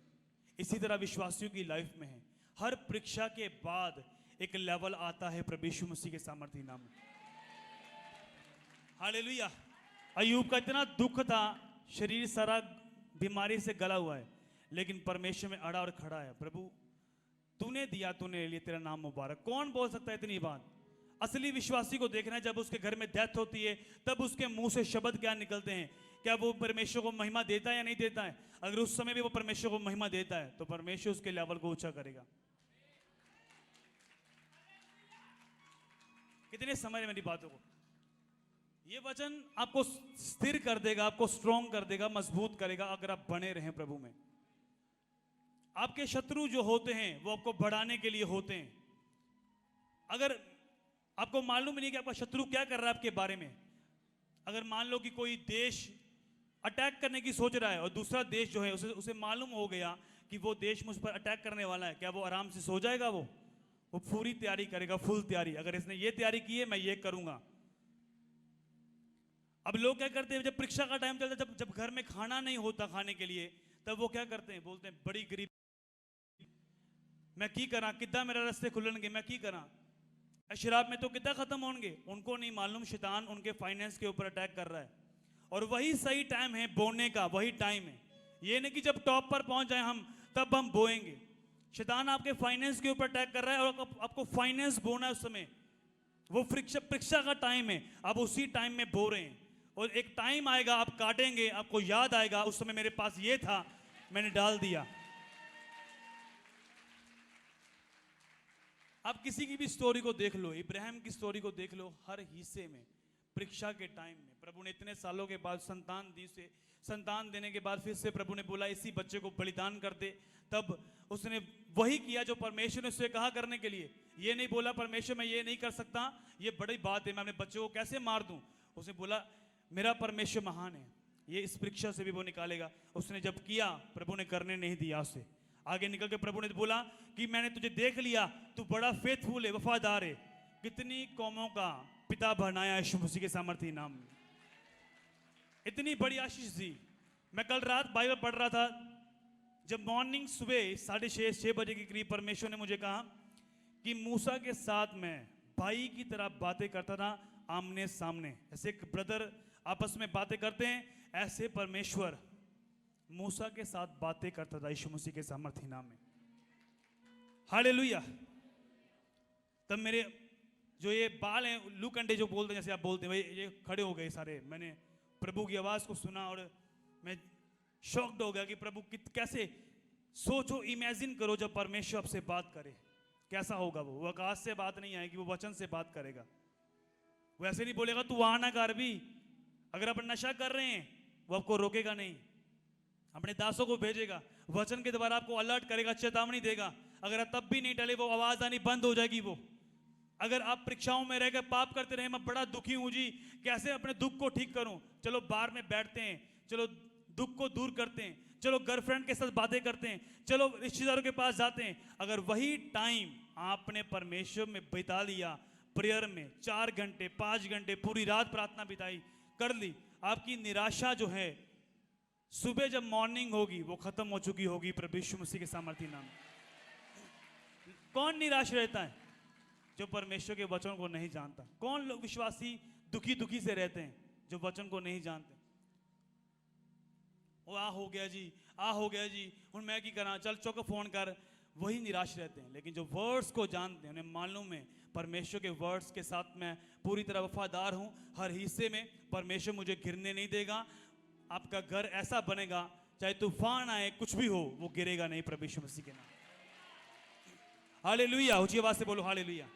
इसी तरह विश्वासियों की लाइफ में है, हर परीक्षा के बाद एक लेवल आता है प्रभु यीशु मसीह के सामर्थ्य नाम में। हालेलुया। अय्यूब का इतना दुख था, शरीर सारा बीमारी से गला हुआ है, लेकिन परमेश्वर में अड़ा और खड़ा है। प्रभु तूने दिया, तूने ले लिया, तेरा नाम मुबारक। कौन बोल सकता है इतनी बात? असली विश्वासी को देखना है, जब उसके घर में डेथ होती है तब उसके मुंह से शब्द क्या निकलते हैं। क्या वो परमेश्वर को महिमा देता है या नहीं देता है? अगर उस समय भी वो परमेश्वर को महिमा देता है तो परमेश्वर उसके लेवल को ऊंचा करेगा। कितने समझ मेरी बातों को? ये वचन आपको स्थिर कर देगा, आपको स्ट्रॉन्ग कर देगा, मजबूत करेगा, अगर आप बने रहें प्रभु में। आपके शत्रु जो होते हैं वो आपको बढ़ाने के लिए होते हैं। अगर आपको मालूम नहीं कि आपका शत्रु क्या कर रहा है आपके बारे में, अगर मान लो कि कोई देश अटैक करने की सोच रहा है और दूसरा देश जो है उसे मालूम हो गया कि वो देश मुझ पर अटैक करने वाला है, क्या वो आराम से सो जाएगा? वो पूरी तैयारी करेगा, फुल तैयारी। अगर इसने ये तैयारी की है, मैं ये करूंगा। अब लोग क्या करते हैं, जब परीक्षा का टाइम चलता है, जब घर में खाना नहीं होता खाने के लिए, तब वो क्या करते हैं, बोलते हैं बड़ी गरीब, मैं की करा, कितना मेरा रास्ते खुलणगे, मैं की करा। शराब में तो कितना खत्म होंगे, उनको नहीं मालूम शैतान उनके फाइनेंस के ऊपर अटैक कर रहा है। और वही सही टाइम है बोने का, वही टाइम है। ये नहीं कि जब टॉप पर पहुंच जाए हम तब हम बोएंगे। शैतान आपके फाइनेंस के ऊपर अटैक कर रहा है और आपको फाइनेंस बोना है उस समय। वो परीक्षा का टाइम है, अब उसी टाइम में बो रहे हैं। और एक टाइम आएगा आप काटेंगे, आपको याद आएगा उस समय मेरे पास ये था, मैंने डाल दिया। आप किसी की भी स्टोरी को देख लो, इब्राहिम की स्टोरी को देख लो, हर हिस्से में परीक्षा के टाइम में प्रभु ने इतने सालों के बाद संतान दी, उसे संतान देने के बाद फिर से प्रभु ने बोला इसी बच्चे को बलिदान कर दे। तब उसने वही किया जो परमेश्वर ने उसे कहा करने के लिए। ये नहीं बोला परमेश्वर मैं ये नहीं कर सकता, ये बड़ी बात है, मैं अपने बच्चे को कैसे मार दूं। उसने बोला मेरा परमेश्वर महान है, ये इस परीक्षा से भी वो निकालेगा। उसने जब किया, प्रभु ने करने नहीं दिया उसे। आगे निकल के प्रभु ने बोला कि मैंने तुझे देख लिया, तू बड़ा फेथफुल है, वफादार है, कितनी कौमों का पिता बनाया यीशु मसीह के सामर्थ्य नाम में। इतनी बड़ी आशीष दी। मैं कल रात बाइबल पढ़ रहा था, जब मॉर्निंग सुबह 6:30 बजे के करीब परमेश्वर ने मुझे कहा कि मूसा के साथ मैं भाई की तरह बातें करता था, आमने सामने, ऐसे एक ब्रदर आपस में बातें करते हैं, ऐसे परमेश्वर मूसा के साथ बातें करता था यीशु मसीह के सामर्थ्य नाम में। हालेलुया। तब मेरे जो ये बाल हैं लू कंडे जो बोलते हैं, जैसे आप बोलते हैं, भाई ये खड़े हो गए सारे। मैंने प्रभु की आवाज को सुना और मैं शॉक्ड हो गया कि प्रभु कैसे, सोचो, इमेजिन करो जब परमेश्वर आपसे बात करे कैसा होगा। वो आकाश से बात नहीं आएगी, वो वचन से बात करेगा। वो ऐसे नहीं बोलेगा तू वहां ना कर भी। अगर आप नशा कर रहे हैं वो आपको रोकेगा नहीं, अपने दासों को भेजेगा, वचन के द्वारा आपको अलर्ट करेगा, चेतावनी देगा। अगर आप तब भी नहीं टले, वो आवाज आनी बंद हो जाएगी। वो अगर आप परीक्षाओं में रहकर पाप करते रहे, मैं बड़ा दुखी हूं जी, कैसे अपने दुख को ठीक करूं, चलो बार में बैठते हैं, चलो दुख को दूर करते हैं, चलो गर्लफ्रेंड के साथ बातें करते हैं, चलो रिश्तेदारों के पास जाते हैं। अगर वही टाइम आपने परमेश्वर में बिता लिया, प्रेयर में 4 घंटे 5 घंटे पूरी रात प्रार्थना बिताई कर ली, आपकी निराशा जो है सुबह जब मॉर्निंग होगी वो खत्म हो चुकी होगी प्रभु यीशु मसीह के सामर्थ्य नाम। कौन निराश रहता है? जो परमेश्वर के वचन को नहीं जानता। कौन लोग विश्वासी दुखी दुखी से रहते हैं? जो वचन को नहीं जानते। वो आ हो गया जी, आ हो गया जी, हुण मैं की करा, चल चौक फोन कर, वही निराश रहते हैं। लेकिन जो वर्ड्स को जानते हैं, उन्हें मालूम है परमेश्वर के वर्ड्स के साथ मैं पूरी तरह वफादार हूं, हर हिस्से में परमेश्वर मुझे गिरने नहीं देगा, आपका घर ऐसा बनेगा, चाहे तूफान आए कुछ भी हो, वो गिरेगा नहीं प्रभु यीशु मसीह के नाम। हालेलुया, ऊंची आवाज से बोलो हालेलुया।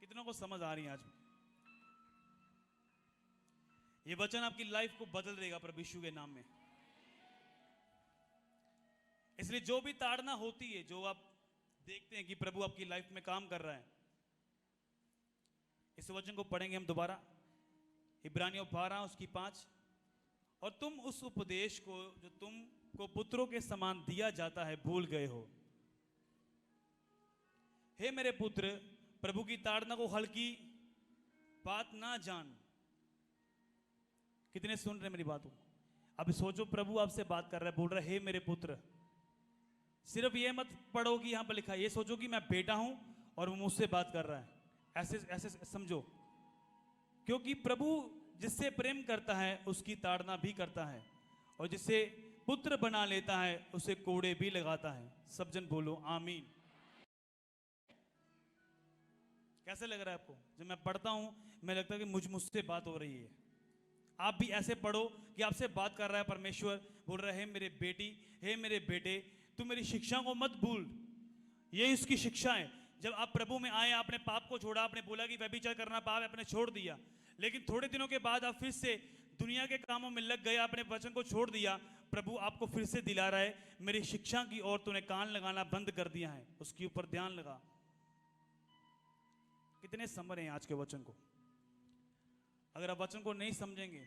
कितनों को समझ आ रही है आज? ये वचन आपकी लाइफ को बदल देगा प्रभु यीशु के नाम में। इसलिए जो भी ताड़ना होती है, जो आप देखते हैं कि प्रभु आपकी लाइफ में काम कर रहा है, इस वचन को पढ़ेंगे हम दोबारा, इब्रानियों 12 उसकी 5। और तुम उस उपदेश को जो तुमको पुत्रों के समान दिया जाता है भूल गए हो। हे मेरे पुत्र, प्रभु की ताड़ना को हल्की बात ना जान। कितने सुन रहे मेरी बात को? अब सोचो, प्रभु आपसे बात कर रहा है, बोल रहा है हे मेरे पुत्र। सिर्फ ये मत पढ़ो कि यहां पर लिखा है, ये सोचो कि मैं बेटा हूं और वो मुझसे बात कर रहा है, ऐसे ऐसे समझो। क्योंकि प्रभु जिससे प्रेम करता है उसकी ताड़ना भी करता है, और जिससे पुत्र बना लेता है उसे कोड़े भी लगाता है। सब जन बोलो आमीन। कैसे लग रहा है आपको? जब मैं पढ़ता हूं मैं लगता है कि मुझसे बात हो रही है। आप भी ऐसे पढ़ो कि आपसे बात कर रहा है परमेश्वर, बोल रहा है मेरे बेटी, हे मेरे बेटे, तू मेरी शिक्षा को मत भूल। ये उसकी शिक्षा है। जब आप प्रभु में आए, आपने पाप को छोड़ा, आपने बोला कि व्यभिचार करना पाप है, आपने छोड़ दिया। लेकिन थोड़े दिनों के बाद आप फिर से दुनिया के कामों में लग गए, आपने वचन को छोड़ दिया। प्रभु आपको फिर से दिला रहा है, मेरी शिक्षा की ओर तूने कान लगाना बंद कर दिया है, उसके ऊपर ध्यान लगा। कितने समझ रहे हैं आज के वचन को? अगर आप वचन को नहीं समझेंगे,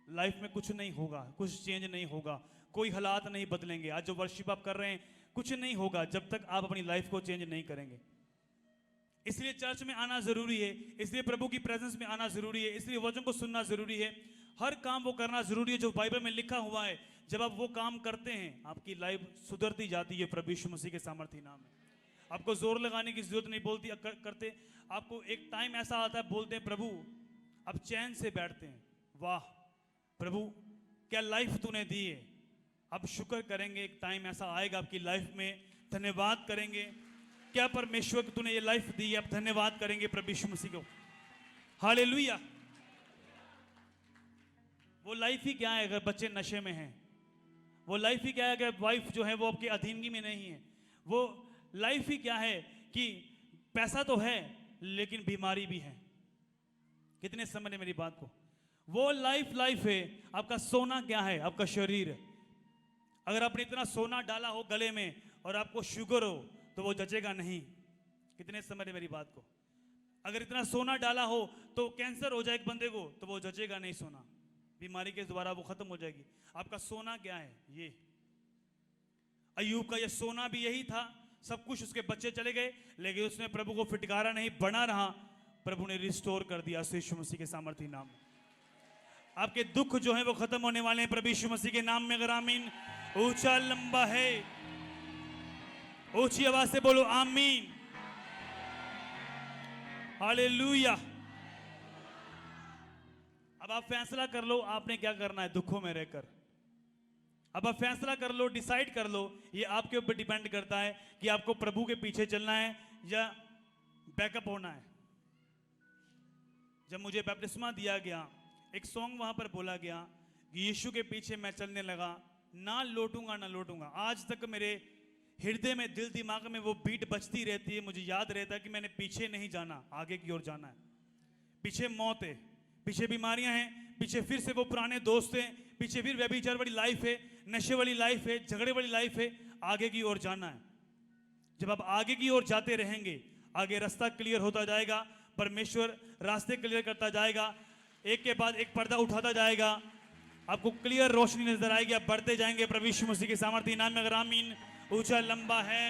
लाइफ में कुछ नहीं होगा, कुछ चेंज नहीं होगा, कोई हालात नहीं बदलेंगे। आज जो वर्शिप आप कर रहे हैं, कुछ नहीं होगा जब तक आप अपनी लाइफ को चेंज नहीं करेंगे। इसलिए चर्च में आना जरूरी है, इसलिए प्रभु की प्रेजेंस में आना जरूरी है, इसलिए वचन को सुनना जरूरी है। हर काम वो करना जरूरी है जो बाइबल में लिखा हुआ है। जब आप वो काम करते हैं, आपकी लाइफ सुधरती जाती है प्रभु यीशु मसीह के सामर्थ्य नाम में। आपको जोर लगाने की जरूरत नहीं, बोलती करते। आपको एक टाइम ऐसा आता है, बोलते हैं प्रभु, अब चैन से बैठते हैं। वाह प्रभु, क्या लाइफ तूने दी है। अब शुक्र करेंगे, एक टाइम ऐसा आएगा आपकी लाइफ में, धन्यवाद करेंगे। क्या परमेश्वर की तूने ये लाइफ दी है, अब धन्यवाद करेंगे प्रभु यीशु मसीह को। हालेलुया। वो लाइफ ही क्या है अगर बच्चे नशे में हैं? वो लाइफ ही क्या है अगर वाइफ जो है वो आपके अधीनगी में नहीं है? वो लाइफ ही क्या है कि पैसा तो है लेकिन बीमारी भी है? कितने समझे मेरी बात को? वो लाइफ है। आपका सोना क्या है? आपका शरीर। अगर आपने इतना सोना डाला हो गले में और आपको शुगर हो तो वो जचेगा नहीं। कितने समझे मेरी बात को? अगर इतना सोना डाला हो तो कैंसर हो जाए एक बंदे को तो वो जचेगा नहीं सोना, बीमारी के द्वारा वो खत्म हो जाएगी। आपका सोना क्या है? ये अय्यूब का ये सोना भी यही था। सब कुछ उसके बच्चे चले गए लेकिन उसने प्रभु को फिटकारा नहीं, बना रहा। प्रभु ने रिस्टोर कर दिया यीशु मसीह के सामर्थ्य नाम में। आपके दुख जो है वो खत्म होने वाले हैं प्रभु यीशु मसीह के नाम में। अगर आमीन ऊंचा लंबा है, ऊंची आवाज से बोलो आमीन। हालेलुया। अब आप फैसला कर लो आपने क्या करना है दुखों में रहकर। अब आप फैसला कर लो, डिसाइड कर लो। ये आपके ऊपर डिपेंड करता है कि आपको प्रभु के पीछे चलना है या बैकअप होना है। जब मुझे बपतिस्मा दिया गया, एक सॉन्ग वहां पर बोला गया कि यीशु के पीछे मैं चलने लगा, ना लौटूंगा ना लौटूंगा। आज तक मेरे हृदय में, दिल दिमाग में वो बीट बजती रहती है। मुझे याद रहता है कि मैंने पीछे नहीं जाना, आगे की ओर जाना है। पीछे मौत है, पीछे बीमारियां हैं, पीछे फिर से वो पुराने दोस्त हैं, पीछे फिर व्यभिचार वाली लाइफ है, नशे वाली लाइफ है, झगड़े वाली लाइफ है। आगे की ओर जाना है। जब आप आगे की ओर जाते रहेंगे, आगे रास्ता क्लियर होता जाएगा, परमेश्वर रास्ते क्लियर करता जाएगा, एक के बाद एक पर्दा उठाता जाएगा, आपको क्लियर रोशनी नजर आएगी, आप बढ़ते जाएंगे प्रभु यीशु मसीह के सामर्थ्य नाम में। अगर आमीन ऊंचा लंबा है।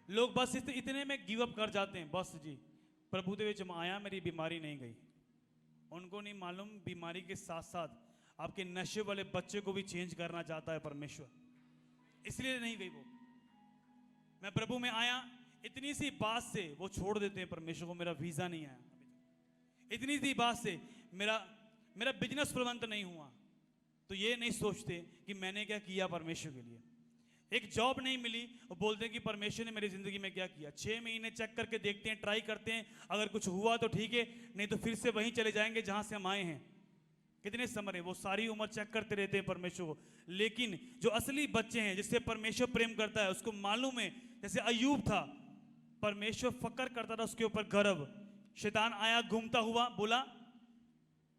लोग बस इतने में गिव अप कर जाते हैं। बस जी प्रभु दे विच आया, मेरी बीमारी नहीं गई। उनको नहीं मालूम बीमारी के साथ साथ आपके नशे वाले बच्चे को भी चेंज करना चाहता है परमेश्वर, इसलिए नहीं गई वो। मैं प्रभु में आया, इतनी सी बात से वो छोड़ देते हैं परमेश्वर को, मेरा वीजा नहीं आया, इतनी सी बात से मेरा बिजनेस प्रबंध नहीं हुआ, तो ये नहीं सोचते कि मैंने क्या किया परमेश्वर के लिए। एक जॉब नहीं मिली, वो बोलते हैं कि परमेश्वर ने मेरी जिंदगी में क्या किया। 6 महीने चेक करके देखते हैं, ट्राई करते हैं, अगर कुछ हुआ तो ठीक है, नहीं तो फिर से वहीं चले जाएंगे जहां से हम आए हैं। कितने समझ, वो सारी उम्र चेक करते रहते हैं परमेश्वर को। लेकिन जो असली बच्चे हैं, जिससे परमेश्वर प्रेम करता है, उसको मालूम है, जैसे अय्यूब था, परमेश्वर फकर करता था उसके ऊपर गर्व। शैतान आया घूमता हुआ, बोला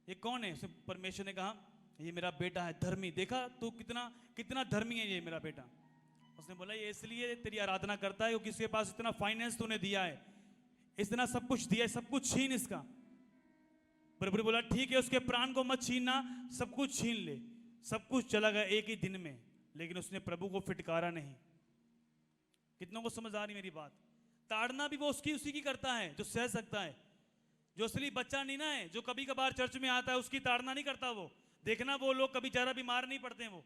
ये कौन है? परमेश्वर ने कहा ये मेरा बेटा है धर्मी, देखा तू कितना कितना धर्मी है ये मेरा बेटा। उसने बोला ये इसलिए तेरी आराधना करता है क्योंकि इसके पास इतना फाइनेंस तूने दिया है, इतना सब कुछ दिया है, सब कुछ छीन इसका। प्रभु ने बोला ठीक है, उसके प्राण को मत छीनना, सब कुछ छीन ले। सब कुछ चला गया एक ही दिन में, लेकिन उसने प्रभु को फिटकारा नहीं। कितनों को समझ आ रही मेरी बात? ताड़ना भी वो उसी की करता है जो सह सकता है। जो असली बच्चा नहीं ना है, जो कभी कभार चर्च में आता है, उसकी ताड़ना नहीं करता वो। देखना वो लोग कभी ज्यादा बीमार नहीं पड़ते हैं। वो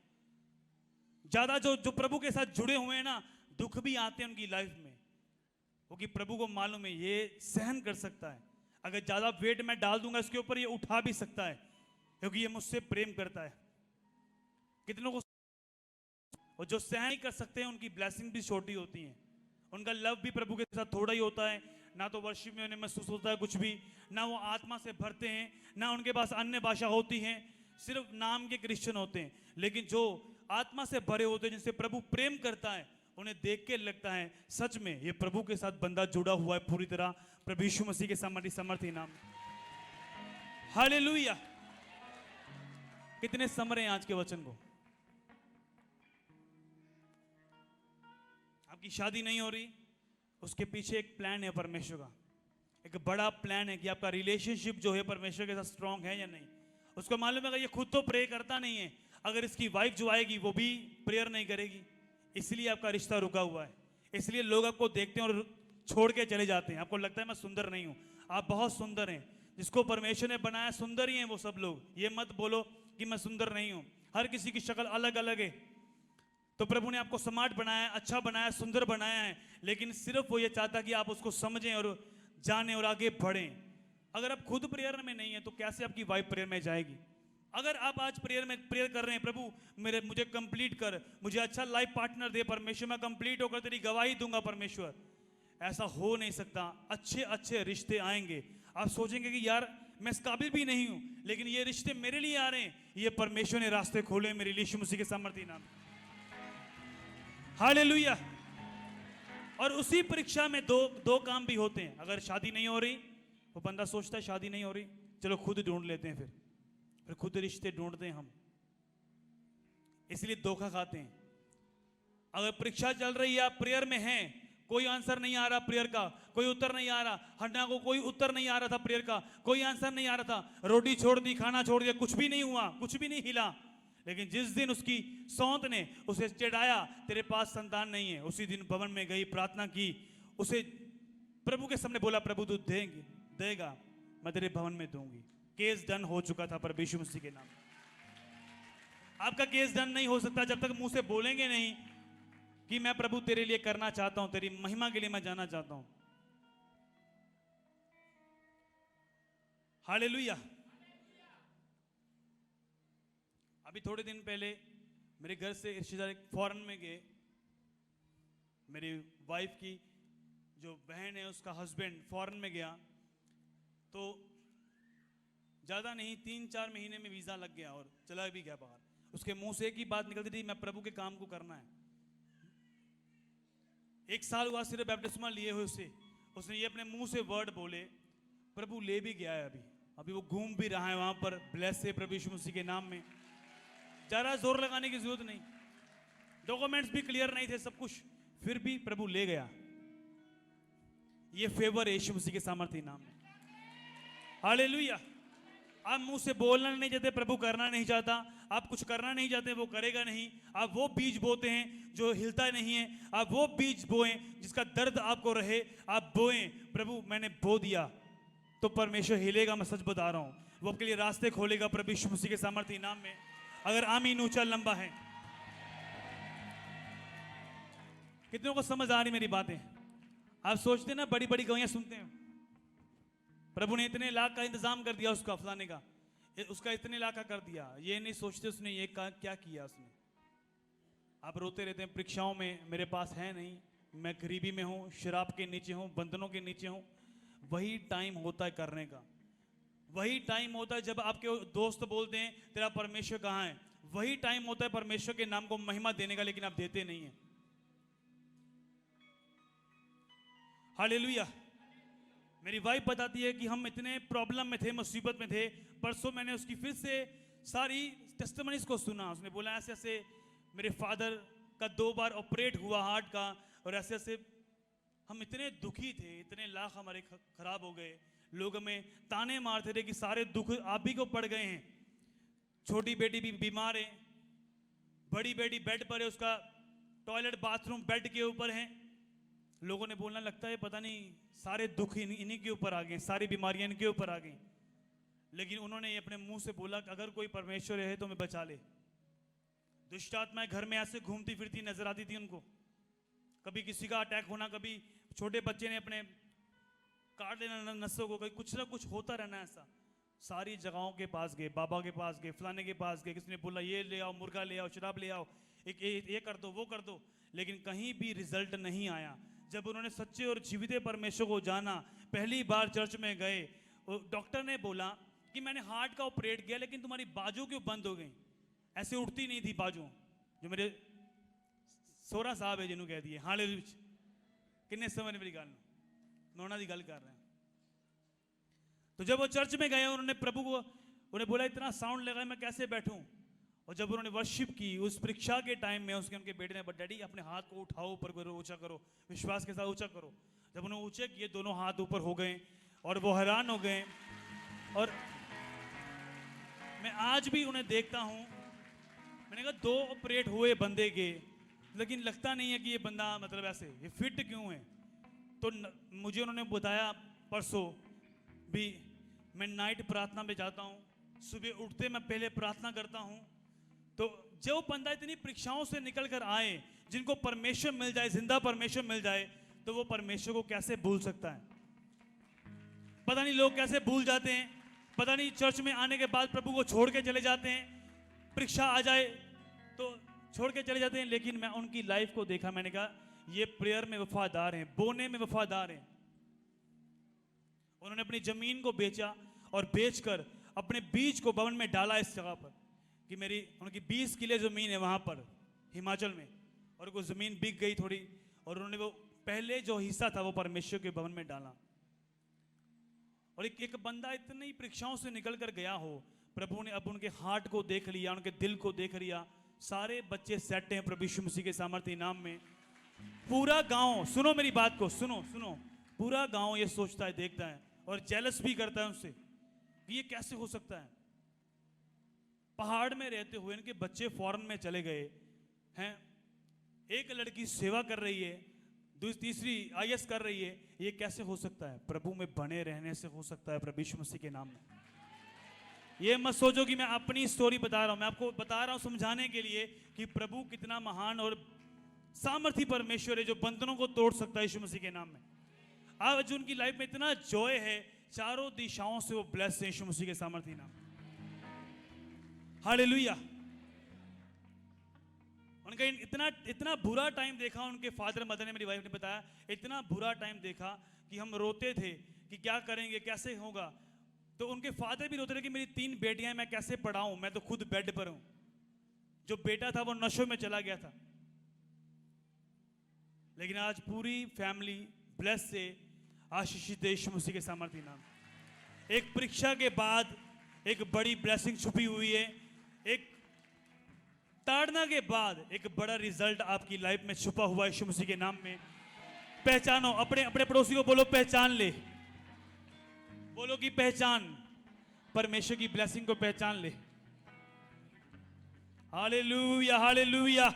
ज्यादा जो प्रभु के साथ जुड़े हुए हैं ना, दुख भी आते हैं उनकी लाइफ में, क्योंकि प्रभु को मालूम है ये सहन कर सकता है। अगर ज्यादा वेट मैं डाल दूंगा इसके ऊपर, ये उठा भी सकता है, क्योंकि ये मुझसे प्रेम करता है। कितनों को, और जो सहन नहीं कर सकते हैं उनकी ब्लेसिंग भी छोटी होती है, उनका लव भी प्रभु के साथ थोड़ा ही होता है। ना तो वर्शिप में उन्हें महसूस होता है कुछ भी, ना वो आत्मा से भरते हैं, ना उनके पास अन्य भाषा होती है, सिर्फ नाम के क्रिश्चियन होते हैं। लेकिन जो आत्मा से भरे होते हैं, जिनसे प्रभु प्रेम करता है, उन्हें देख के लगता है सच में ये प्रभु के साथ बंदा जुड़ा हुआ है पूरी तरह, प्रभु यीशु मसीह के सामर्थी नाम। हालेलुया। कितने समझ रहे हैं आज के वचन को? आपकी शादी नहीं हो रही, उसके पीछे एक प्लान है परमेश्वर का, एक बड़ा प्लान है कि आपका रिलेशनशिप जो है परमेश्वर के साथ स्ट्रांग है या नहीं। उसको मालूम है कि ये खुद तो प्रे करता नहीं है, अगर इसकी वाइफ जो आएगी वो भी प्रेयर नहीं करेगी, इसलिए आपका रिश्ता रुका हुआ है। इसलिए लोग आपको देखते हैं और छोड़ के चले जाते हैं। आपको लगता है मैं सुंदर नहीं हूं, आप बहुत सुंदर हैं। जिसको परमेश्वर ने बनाया सुंदर ही हैं वो सब लोग। ये मत बोलो कि मैं सुंदर नहीं हूं, हर किसी की शक्ल अलग अलग है। तो प्रभु ने आपको स्मार्ट बनाया, अच्छा बनाया, सुंदर बनाया है, लेकिन सिर्फ वो ये चाहता कि आप उसको समझें और जानें और आगे बढ़ें। अगर आप खुद प्रेयर में नहीं है तो कैसे आपकी वाइफ प्रेयर में जाएगी? अगर आप आज प्रेयर कर रहे हैं, प्रभु मुझे कंप्लीट कर, मुझे अच्छा लाइफ पार्टनर दे परमेश्वर, मैं कंप्लीट होकर तेरी गवाही दूंगा परमेश्वर, ऐसा हो नहीं सकता। अच्छे अच्छे रिश्ते आएंगे, आप सोचेंगे कि यार मैं इस काबिल भी नहीं हूं, लेकिन ये रिश्ते मेरे लिए आ रहे हैं, ये परमेश्वर ने रास्ते खोले मेरे लिए, यीशु मसीह के सामर्थी नाम। हालेलुया। और उसी परीक्षा में दो काम भी होते हैं। अगर शादी नहीं हो रही, वो बंदा सोचता है शादी नहीं हो रही, चलो खुद ढूंढ लेते हैं, फिर खुद रिश्ते ढूंढते हैं हम, इसलिए धोखा खाते हैं। अगर परीक्षा चल रही है, आप प्रेयर में हैं, कोई आंसर नहीं आ रहा प्रेयर का, कोई उत्तर नहीं आ रहा, हन्ना को कोई उत्तर नहीं आ रहा था प्रेयर का, कोई आंसर नहीं आ रहा था, रोटी छोड़ दी, खाना छोड़ दिया, कुछ भी नहीं हुआ, कुछ भी नहीं हिला। लेकिन जिस दिन उसकी सौंत ने उसे चिढ़ाया तेरे पास संतान नहीं है, उसी दिन भवन में गई, प्रार्थना की, उसे प्रभु के सामने बोला प्रभु तू देगा, मैं तेरे भवन में दूंगी। केस डन हो चुका था पर यीशु मसीह के नाम। आपका केस डन नहीं हो सकता जब तक मुंह से बोलेंगे नहीं कि मैं प्रभु तेरे लिए करना चाहता हूं, तेरी महिमा के लिए मैं जाना चाहता हूं। हालेलुया। अभी थोड़े दिन पहले मेरे घर से रिश्तेदार फॉरेन में गए, मेरी वाइफ की जो बहन है उसका हस्बैंड फॉरेन में गया, तो ज़्यादा नहीं 3-4 महीने में वीज़ा लग गया और चला भी गया बाहर। उसके मुंह से एक ही बात निकलती थी, मैं प्रभु के काम को करना है। 1 साल हुआ सिर्फ बैप्टिस्मा लिए हुए उसने ये अपने मुंह से वर्ड बोले, प्रभु ले भी गया है, अभी वो घूम भी रहा है वहां पर। ब्लेस है प्रभु यीशु मसीह के नाम में। ज़्यादा जोर लगाने की जरूरत नहीं, डॉक्यूमेंट्स भी क्लियर नहीं थे, सब कुछ, फिर भी प्रभु ले गया। ये फेवर है यीशु मसीह के सामर्थी नाम में। हालेलुया। आप मुंह से बोलना नहीं चाहते, प्रभु करना नहीं चाहता, आप कुछ करना नहीं चाहते, वो करेगा नहीं। आप वो बीज बोते हैं जो हिलता नहीं है, आप वो बीज बोएं जिसका दर्द आपको रहे, आप बोएं प्रभु मैंने बो दिया तो परमेश्वर हिलेगा। मैं सच बता रहा हूं, वो आपके लिए रास्ते खोलेगा प्रभु यीशु मसीह के सामर्थी नाम में। अगर आमीन ऊंचा लंबा है। कितनों को समझ आ रही मेरी बातें? आप सोचते हैं ना बड़ी बड़ी गवाहियां सुनते हैं, प्रभु ने इतने लाख का इंतजाम कर दिया उसका, फलाने का, उसका इतने लाख का कर दिया, ये नहीं सोचते उसने ये क्या किया उसने। आप रोते रहते हैं परीक्षाओं में मेरे पास है नहीं, मैं गरीबी में हूँ, शराब के नीचे हूँ, बंधनों के नीचे हूँ। वही टाइम होता है करने का। वही टाइम होता है जब आपके दोस्त बोलते हैं तेरा परमेश्वर कहाँ है। वही टाइम होता है परमेश्वर के नाम को महिमा देने का, लेकिन आप देते नहीं है। हालेलुया। मेरी वाइफ बताती है कि हम इतने प्रॉब्लम में थे, मुसीबत में थे। परसों मैंने उसकी फिर से सारी टेस्टिमनीज को सुना। उसने बोला ऐसे ऐसे मेरे फादर का 2 बार ऑपरेट हुआ हार्ट का, और ऐसे ऐसे हम इतने दुखी थे, इतने लाख हमारे खराब हो गए। लोग हमें ताने मारते थे कि सारे दुख आप ही को पड़ गए हैं। छोटी बेटी भी बीमार है, बड़ी बेटी बेड पर है, उसका टॉयलेट बाथरूम बेड के ऊपर है। लोगों ने बोलना लगता है पता नहीं सारे दुख इन्हीं के ऊपर आ गए, सारी बीमारियां इनके ऊपर आ गई। लेकिन उन्होंने अपने मुंह से बोला कि अगर कोई परमेश्वर है तो मैं बचा ले। दुष्ट आत्माएं घर में ऐसे घूमती फिरती नजर आती थी उनको। कभी किसी का अटैक होना, कभी छोटे बच्चे ने अपने काट लेना नसों को, कभी कुछ ना कुछ होता रहना ऐसा। सारी जगहों के पास गए, बाबा के पास गए, फलाने के पास गए, किसी ने बोला ये ले आओ, मुर्गा ले आओ, शराब ले आओ, ये कर दो, वो कर दो, लेकिन कहीं भी रिजल्ट नहीं आया। जब उन्होंने सच्चे और जीवित परमेश्वर को जाना, पहली बार चर्च में गए, डॉक्टर ने बोला कि मैंने हार्ट का ऑपरेट किया लेकिन तुम्हारी बाजू क्यों बंद हो गई, ऐसे उठती नहीं थी बाजू। जो मेरे सोरा साहब है जिन्होंने कह दिए हालेलुया। किन्ने समझ मेरी गल नौना की गल कर रहे हैं। तो जब वो चर्च में गए उन्होंने प्रभु को, उन्हें बोला इतना साउंड लगा मैं कैसे बैठूं। और जब उन्होंने वर्शिप की उस परीक्षा के टाइम में, उसके उनके बेटे ने बोला डैडी अपने हाथ को उठाओ, ऊपर करो, ऊंचा करो, विश्वास के साथ ऊंचा करो। जब उन्होंने ऊंचे किए दोनों हाथ ऊपर हो गए और वो हैरान हो गए। और मैं आज भी उन्हें देखता हूं, मैंने कहा 2 ऑपरेट हुए बंदे के, लेकिन लगता नहीं है कि ये बंदा मतलब ऐसे ये फिट क्यों है। तो मुझे उन्होंने बताया परसों भी, मैं नाइट प्रार्थना में जाता हूँ, सुबह उठते मैं पहले प्रार्थना करता हूँ। तो जो बंदा इतनी परीक्षाओं से निकल कर आए, जिनको परमेश्वर मिल जाए, जिंदा परमेश्वर मिल जाए, तो वो परमेश्वर को कैसे भूल सकता है। पता नहीं लोग कैसे भूल जाते हैं, पता नहीं चर्च में आने के बाद प्रभु को छोड़ के चले जाते हैं, परीक्षा आ जाए तो छोड़ के चले जाते हैं। लेकिन मैं उनकी लाइफ को देखा, मैंने कहा ये प्रेयर में वफादार हैं, बोने में वफादार हैं। उन्होंने अपनी जमीन को बेचा और बेचकर अपने बीज को भवन में डाला इस जगह पर कि मेरी उनकी 20 किले जमीन है वहां पर हिमाचल में, और वो जमीन बिक गई थोड़ी, और उन्होंने वो पहले जो हिस्सा था वो परमेश्वर के भवन में डाला। और एक बंदा इतनी परीक्षाओं से निकल कर गया हो, प्रभु ने अब उनके हार्ट को देख लिया, उनके दिल को देख लिया। सारे बच्चे सेट हैं प्रभु यीशु मसीह के सामर्थ्य नाम में। पूरा गांव, सुनो मेरी बात को, सुनो सुनो, पूरा गांव ये सोचता है, देखता है और जेलस भी करता है उनसे कि ये कैसे हो सकता है। पहाड़ में रहते हुए इनके बच्चे फॉरेन में चले गए हैं, एक लड़की सेवा कर रही है, तीसरी IAS कर रही है, ये कैसे हो सकता है। प्रभु में बने रहने से हो सकता है प्रभु यीशु मसीह के नाम में। ये मत सोचो कि मैं अपनी स्टोरी बता रहा हूं, मैं आपको बता रहा हूं समझाने के लिए कि प्रभु कितना महान और सामर्थी परमेश्वर है जो बंधनों को तोड़ सकता है यीशु मसीह के नाम में। आज उनकी लाइफ में इतना जॉय है, चारों दिशाओं से वो ब्लेस है यीशु मसीह के सामर्थी नाम। हालेलुया। उनका इतना बुरा टाइम देखा, उनके फादर मदर ने, मेरी वाइफ ने बताया, इतना बुरा टाइम देखा कि हम रोते थे कि क्या करेंगे, कैसे होगा। तो उनके फादर भी रोते थे कि मेरी 3 बेटियां, मैं कैसे पढ़ाऊं, मैं तो खुद बेड पर हूं। जो बेटा था वो नशों में चला गया था। लेकिन आज पूरी फैमिली ब्लेस से आशीषित यीशु मसीह के सामर्थ्य नाम। एक परीक्षा के बाद एक बड़ी ब्लेसिंग छुपी हुई है, एक ताड़ना के बाद एक बड़ा रिजल्ट आपकी लाइफ में छुपा हुआ है यीशु मसीह के नाम में। पहचानो, अपने अपने पड़ोसी को बोलो पहचान ले, बोलो कि पहचान, परमेश्वर की ब्लेसिंग को पहचान ले। Hallelujah hallelujah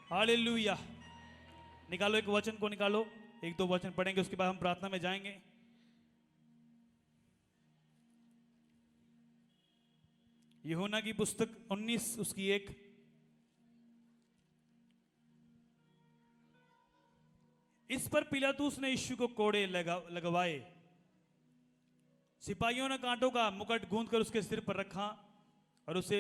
hallelujah. निकालो एक वचन को, निकालो 1-2 वचन पढ़ेंगे, उसके बाद हम प्रार्थना में जाएंगे। यूहन्ना की पुस्तक 19 उसकी 1। इस पर पिलातुस ने यीशु को कोड़े लगवाए। सिपाहियों ने कांटों का मुकुट गूंथ कर उसके सिर पर रखा और उसे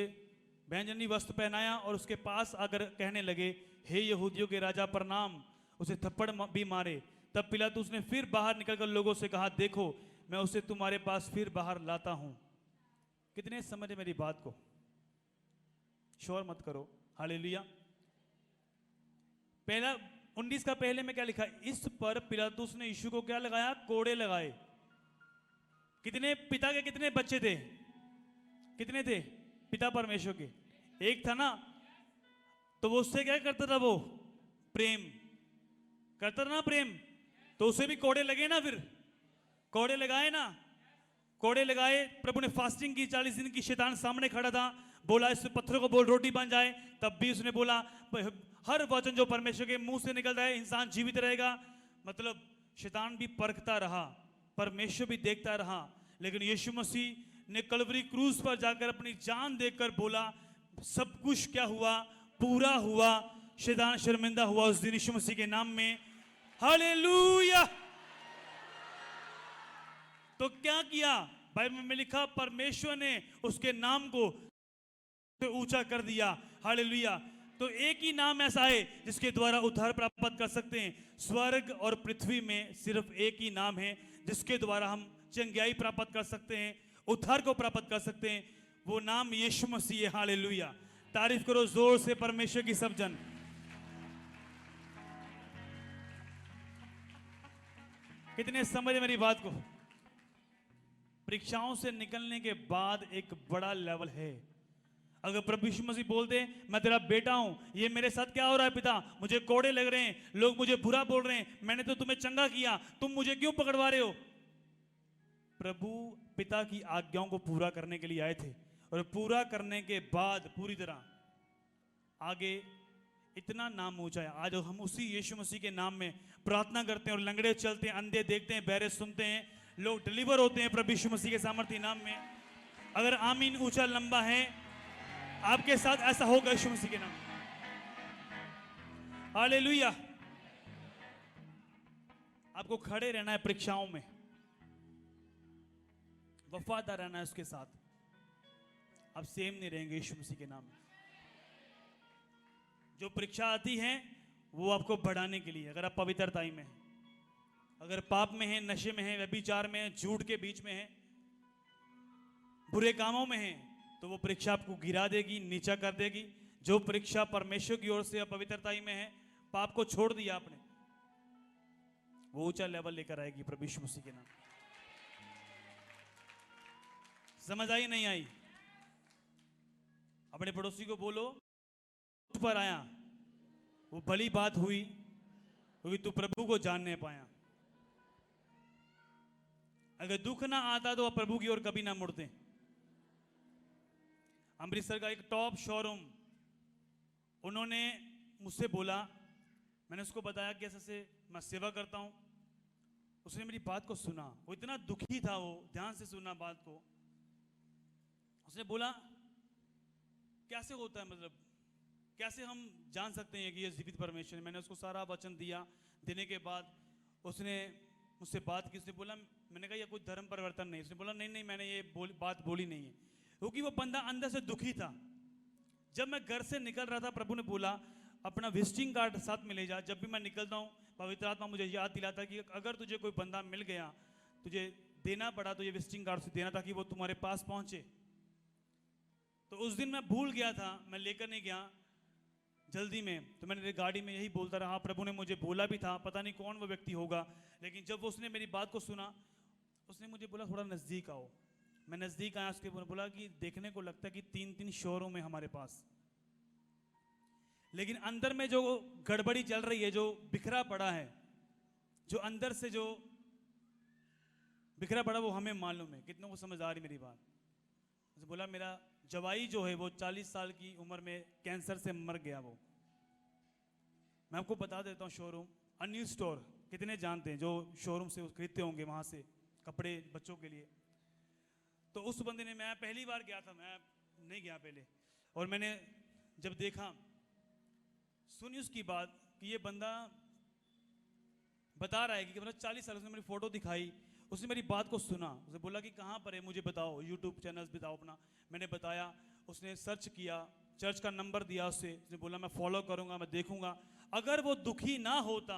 बैंजनी वस्त्र पहनाया और उसके पास आकर कहने लगे, हे यहूदियों के राजा प्रणाम। उसे थप्पड़ भी मारे। तब पिलातुस ने फिर बाहर निकलकर लोगों से कहा, देखो मैं उसे तुम्हारे पास फिर बाहर लाता हूं। कितने समझे मेरी बात को? शोर मत करो। हालेलुया। पहला 19 का पहले में क्या लिखा? इस पर पिलातुस ने यीशु को क्या लगाया? कोड़े लगाए। कितने पिता के कितने बच्चे थे? कितने थे? पिता परमेश्वर के एक था ना, तो वो उससे क्या करता था? वो प्रेम करता था ना, प्रेम। तो उसे भी कोड़े लगे ना, फिर कोड़े लगाए ना, कोड़े लगाए। प्रभु ने फास्टिंग की 40 दिन की। शैतान सामने खड़ा था, बोला इस पत्थरों को बोल रोटी बन जाए। तब भी उसने बोला, हर वचन जो परमेश्वर के मुंह से निकलता है इंसान जीवित रहेगा। मतलब शैतान भी परखता रहा, परमेश्वर भी देखता रहा, लेकिन यीशु मसीह ने कलवरी क्रूज पर जाकर अपनी जान देकर बोला, सब कुछ क्या हुआ? पूरा हुआ। शैतान शर्मिंदा हुआ उस दिन यीशु मसीह के नाम में। हालेलुया। तो क्या किया? बाइबल में लिखा, परमेश्वर ने उसके नाम को ऊंचा कर दिया। हालेलुया। तो एक ही नाम ऐसा है जिसके द्वारा उद्धार प्राप्त कर सकते हैं। स्वर्ग और पृथ्वी में सिर्फ एक ही नाम है जिसके द्वारा हम चंगाई प्राप्त कर सकते हैं, उद्धार को प्राप्त कर सकते हैं। वो नाम यीशु मसीह है। हालेलुया। तारीफ करो जोर से परमेश्वर की सब जन। कितने समझे मेरी बात को? परीक्षाओं से निकलने के बाद एक बड़ा लेवल है। अगर प्रभु यीशु मसीह बोलते, मैं तेरा बेटा हूं, ये मेरे साथ क्या हो रहा है पिता? मुझे कोड़े लग रहे हैं, लोग मुझे बुरा बोल रहे हैं, मैंने तो तुम्हें चंगा किया, तुम मुझे क्यों पकड़वा रहे हो? प्रभु पिता की आज्ञाओं को पूरा करने के लिए आए थे, और पूरा करने के बाद पूरी तरह आगे इतना नाम ऊंचा है। आज हम उसी यीशु मसीह के नाम में प्रार्थना करते हैं और लंगड़े चलते हैं, अंधे देखते हैं, बहरे सुनते हैं, लोग डिलीवर होते हैं प्रभु यीशु मसीह के सामर्थ्य नाम में। अगर आमीन ऊंचा लंबा है, आपके साथ ऐसा होगा यीशु मसीह के नाम। हालेलुया। आपको खड़े रहना है परीक्षाओं में, वफादार रहना है उसके साथ। आप सेम नहीं रहेंगे यीशु मसीह के नाम में। जो परीक्षा आती है वो आपको बढ़ाने के लिए। अगर आप पवित्रताई में हैं, अगर पाप में हैं, नशे में हैं, व्यभिचार में हैं, झूठ के बीच में हैं, बुरे कामों में हैं, तो वो परीक्षा आपको गिरा देगी, नीचा कर देगी। जो परीक्षा परमेश्वर की ओर से अपवित्रताई में है, पाप को छोड़ दिया आपने, वो ऊंचा लेवल लेकर आएगी प्रभु यीशु मसीह के नाम। समझ आई नहीं आई? अपने पड़ोसी को बोलो, उठ पर आया, वो भली बात हुई क्योंकि तू प्रभु को जानने पाया। अगर दुख ना आता तो आप प्रभु की ओर कभी ना मुड़ते। अमृतसर का एक टॉप शोरूम, उन्होंने मुझसे बोला, मैंने उसको बताया कि ऐसे मैं सेवा करता हूं। उसने मेरी बात को सुना, वो इतना दुखी था, वो ध्यान से सुना बात को। उसने बोला, कैसे होता है, मतलब कैसे हम जान सकते हैं कि ये जीवित परमेश्वर है? मैंने उसको सारा वचन दिया। देने के बाद उसने मुझसे बात की। उसने बोला, मैंने कहा ये कोई धर्म परिवर्तन नहीं। उसने बोला, नहीं नहीं, मैंने ये बात बोली नहीं है, क्योंकि वो बंदा अंदर से दुखी था। जब मैं घर से निकल रहा था, प्रभु ने बोला, अपना विजिटिंग कार्ड साथ में ले जा। जब भी मैं निकलता हूँ, पवित्र आत्मा मुझे याद दिलाता कि अगर तुझे कोई बंदा मिल गया, तुझे देना पड़ा तो ये विजिटिंग कार्ड से देना, ताकि वो तुम्हारे पास पहुंचे। तो उस दिन मैं भूल गया था, मैं लेकर नहीं गया जल्दी में। तो मैंने गाड़ी में यही बोलता रहा, प्रभु ने मुझे बोला भी था, पता नहीं कौन वो व्यक्ति होगा। लेकिन जब उसने मेरी बात को सुना, उसने मुझे बोला थोड़ा नज़दीक आओ। मैं नज़दीक आया, उसके बोला कि देखने को लगता है कि 3-3 शोरूम है हमारे पास, लेकिन अंदर में जो गड़बड़ी चल रही है, जो बिखरा पड़ा है, जो अंदर से जो बिखरा पड़ा, वो हमें मालूम है। कितनों को समझ आ रही मेरी बात? उसने बोला, मेरा जवाई जो है वो 40 साल की उम्र में कैंसर से मर गया। वो मैं आपको बता देता हूँ, शोरूम अन्यू स्टोर, कितने जानते हैं जो शोरूम से खरीदते होंगे, वहाँ से कपड़े बच्चों के लिए। तो उस बंदे ने, मैं पहली बार गया था, मैं नहीं गया पहले, और मैंने जब देखा, सुनी उसकी बात कि ये बंदा बता रहा है कि मतलब 40 साल, उसने मेरी फोटो दिखाई, उसने मेरी बात को सुना। उसने बोला कि कहाँ पर है, मुझे बताओ, यूट्यूब चैनल्स बताओ अपना। मैंने बताया, उसने सर्च किया, चर्च का नंबर दिया उसने बोला मैं फॉलो करूंगा, मैं देखूंगा। अगर वो दुखी ना होता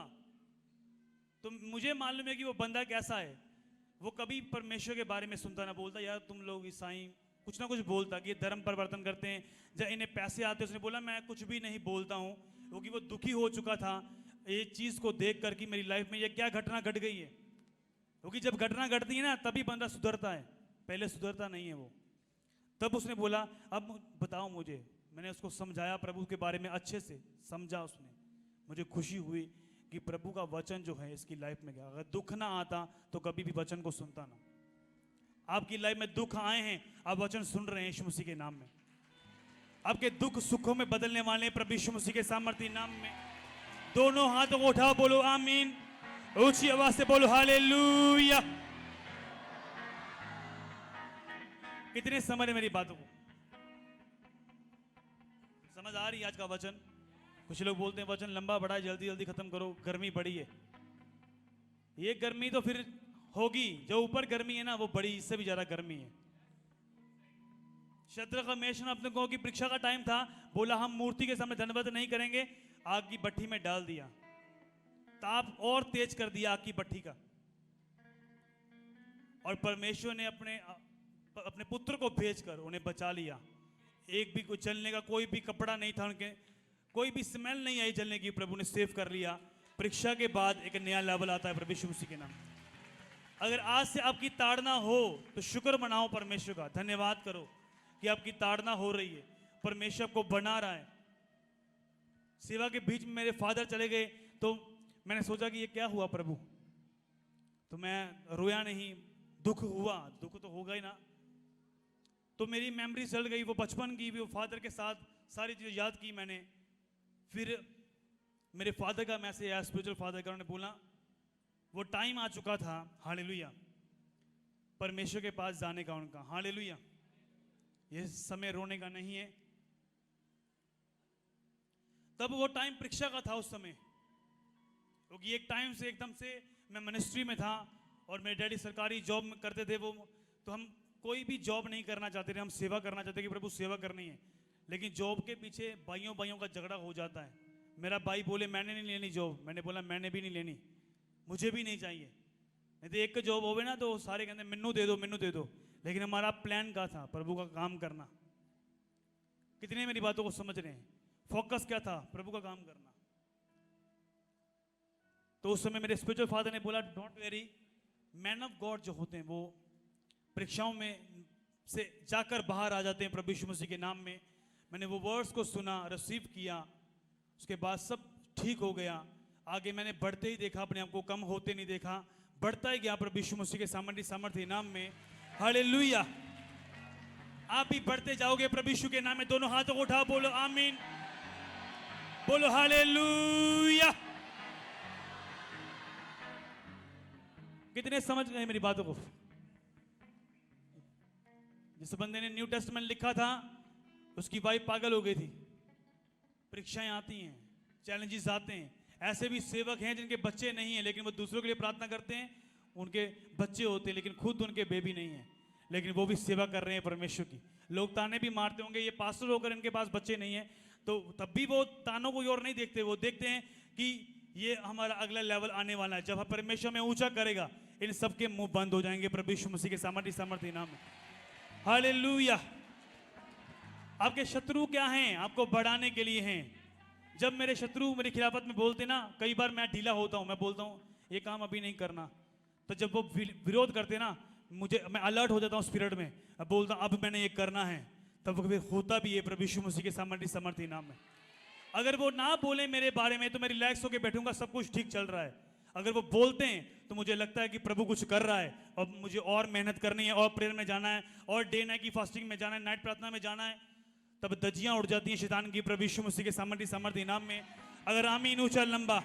तो मुझे मालूम है कि वो बंदा कैसा है। वो कभी परमेश्वर के बारे में सुनता ना, बोलता यार तुम लोग ईसाई कुछ ना कुछ बोलता कि ये धर्म परिवर्तन करते हैं, जब इन्हें पैसे आते हैं। उसने बोला मैं कुछ भी नहीं बोलता हूँ, क्योंकि वो दुखी हो चुका था ये चीज़ को देख कर कि मेरी लाइफ में ये क्या घटना घट गई है। क्योंकि जब घटना घटती है ना तभी बंदा सुधरता है, पहले सुधरता नहीं है वो। तब उसने बोला अब बताओ मुझे। मैंने उसको समझाया प्रभु के बारे में, अच्छे से समझा उसने। मुझे खुशी हुई कि प्रभु का वचन जो है इसकी लाइफ में गया। अगर दुख ना आता तो कभी भी वचन को सुनता ना। आपकी लाइफ में दुख आए हैं, आप वचन सुन रहे हैं यीशु मसीह के नाम में। आपके दुख सुखों में बदलने वाले हैं प्रभु यीशु मसीह के सामर्थ्य नाम में। दोनों हाथों को उठाओ, बोलो आमीन। ऊंची आवाज से बोलो हालेलुया। कितने समझ रहे मेरी बातों को? समझ आ रही है आज का वचन? कुछ लोग बोलते हैं वचन लंबा बड़ा है, जल्दी जल्दी खत्म करो, गर्मी बड़ी है। ये गर्मी तो फिर होगी, जो ऊपर गर्मी है ना वो बड़ी, इससे भी ज्यादा गर्मी है। शद्रक मेशक अपने को की परीक्षा का टाइम था, बोला हम मूर्ति के सामने दंडवत नहीं करेंगे, आग की भट्ठी में डाल दिया, ताप और तेज कर दिया आग की भट्ठी का। और परमेश्वर ने अपने पुत्र को भेजकर उन्हें बचा लिया। एक भी जलने का कोई भी कपड़ा नहीं था उनके, कोई भी स्मेल नहीं आई जलने की, प्रभु ने सेव कर लिया। परीक्षा के बाद एक नया लेवल आता है प्रभु यीशु मसीह के नाम। अगर आज से आपकी ताड़ना हो तो शुक्र मनाओ परमेश्वर का, धन्यवाद करो कि आपकी ताड़ना हो रही है, परमेश्वर को बना रहा है। सेवा के बीच में मेरे फादर चले गए तो मैंने सोचा कि ये क्या हुआ प्रभु, तो मैं रोया नहीं, दुख हुआ, दुख तो होगा ही ना। तो मेरी मेमोरी चल गई वो बचपन की, वो फादर के साथ सारी चीज़ें याद की मैंने। फिर मेरे फादर का मैसेज आया, स्पिरिचुअल फादर का, उन्होंने बोला वो टाइम आ चुका था, हालेलुया, परमेश्वर के पास जाने का उनका, हालेलुया। ये समय रोने का नहीं है। तब वो टाइम परीक्षा का था उस समय, क्योंकि एक टाइम से एकदम से मैं मिनिस्ट्री में था और मेरे डैडी सरकारी जॉब में करते थे वो, तो हम कोई भी जॉब नहीं करना चाहते थे, हम सेवा करना चाहते कि प्रभु सेवा करनी है। लेकिन जॉब के पीछे भाइयों भाइयों का झगड़ा हो जाता है। मेरा भाई बोले मैंने नहीं लेनी जॉब, मैंने बोला मैंने भी नहीं लेनी, मुझे भी नहीं चाहिए। नहीं तो एक जॉब होवे ना तो सारे कहते मिन्नू दे दो, मिन्नू दे दो। लेकिन हमारा प्लान क्या था? प्रभु का काम करना। कितने मेरी बातों को समझ रहे हैं? फोकस क्या था? प्रभु का काम करना। तो उस समय मेरे स्पिरिचुअल फादर ने बोला don't very, man of God जो होते हैं वो परीक्षाओं में से जाकर बाहर आ जाते हैं प्रभु यीशु मसीह के नाम में। मैंने वो वर्ड्स को सुना, रिसीव किया, उसके बाद सब ठीक हो गया। आगे मैंने बढ़ते ही देखा, अपने आप को कम होते नहीं देखा, बढ़ता ही गया प्रभु यीशु मसीह के सामर्थ्य नाम में, हालेलुया। आप भी बढ़ते जाओगे प्रभु यीशु के नाम में। दोनों हाथों को उठाओ, बोलो आमीन, बोलो हालेलुया। कितने समझ गए मेरी बातों को? जिस बंदे ने न्यू टेस्टमेंट लिखा था उसकी वाइफ पागल हो गई थी। परीक्षाएं आती हैं, चैलेंजेस आते हैं। ऐसे भी सेवक हैं जिनके बच्चे नहीं हैं लेकिन वो दूसरों के लिए प्रार्थना करते हैं, उनके बच्चे होते हैं लेकिन खुद उनके बेबी नहीं है, लेकिन वो भी सेवा कर रहे हैं परमेश्वर की। लोग ताने भी मारते होंगे, ये पास्टर होकर इनके पास बच्चे नहीं है, तो तब भी वो तानों को और नहीं देखते, वो देखते हैं कि ये हमारा अगला लेवल आने वाला है। जब परमेश्वर में ऊंचा करेगा इन सबके मुंह बंद हो जाएंगे प्रभु यीशु मसीह के सामर्थ्य नाम में, हालेलुया। आपके शत्रु क्या हैं? आपको बढ़ाने के लिए हैं। जब मेरे शत्रु मेरी खिलाफत में बोलते ना, कई बार मैं ढीला होता हूं, मैं बोलता हूं ये काम अभी नहीं करना, तो जब वो विरोध करते ना मैं अलर्ट हो जाता हूं स्पिरिट में, अब बोलता हूं अब मैंने ये करना है, तब फिर होता भी है प्रभु यीशु मसीह के सामर्थ्य नाम में। अगर वो ना बोले मेरे बारे में तो मैं रिलैक्स होकर बैठूंगा, सब कुछ ठीक चल रहा है। अगर वो बोलते हैं तो मुझे लगता है कि प्रभु कुछ कर रहा है और मुझे और मेहनत करनी है, और प्रेयर में जाना है, और डे नाइट की फास्टिंग में जाना है, नाइट प्रार्थना में जाना है। तब धज्जियां उड़ जाती हैं शैतान की प्रभु यीशु मसीह के सामर्थ्य नाम में। अगर आमीन ऊंचा लंबा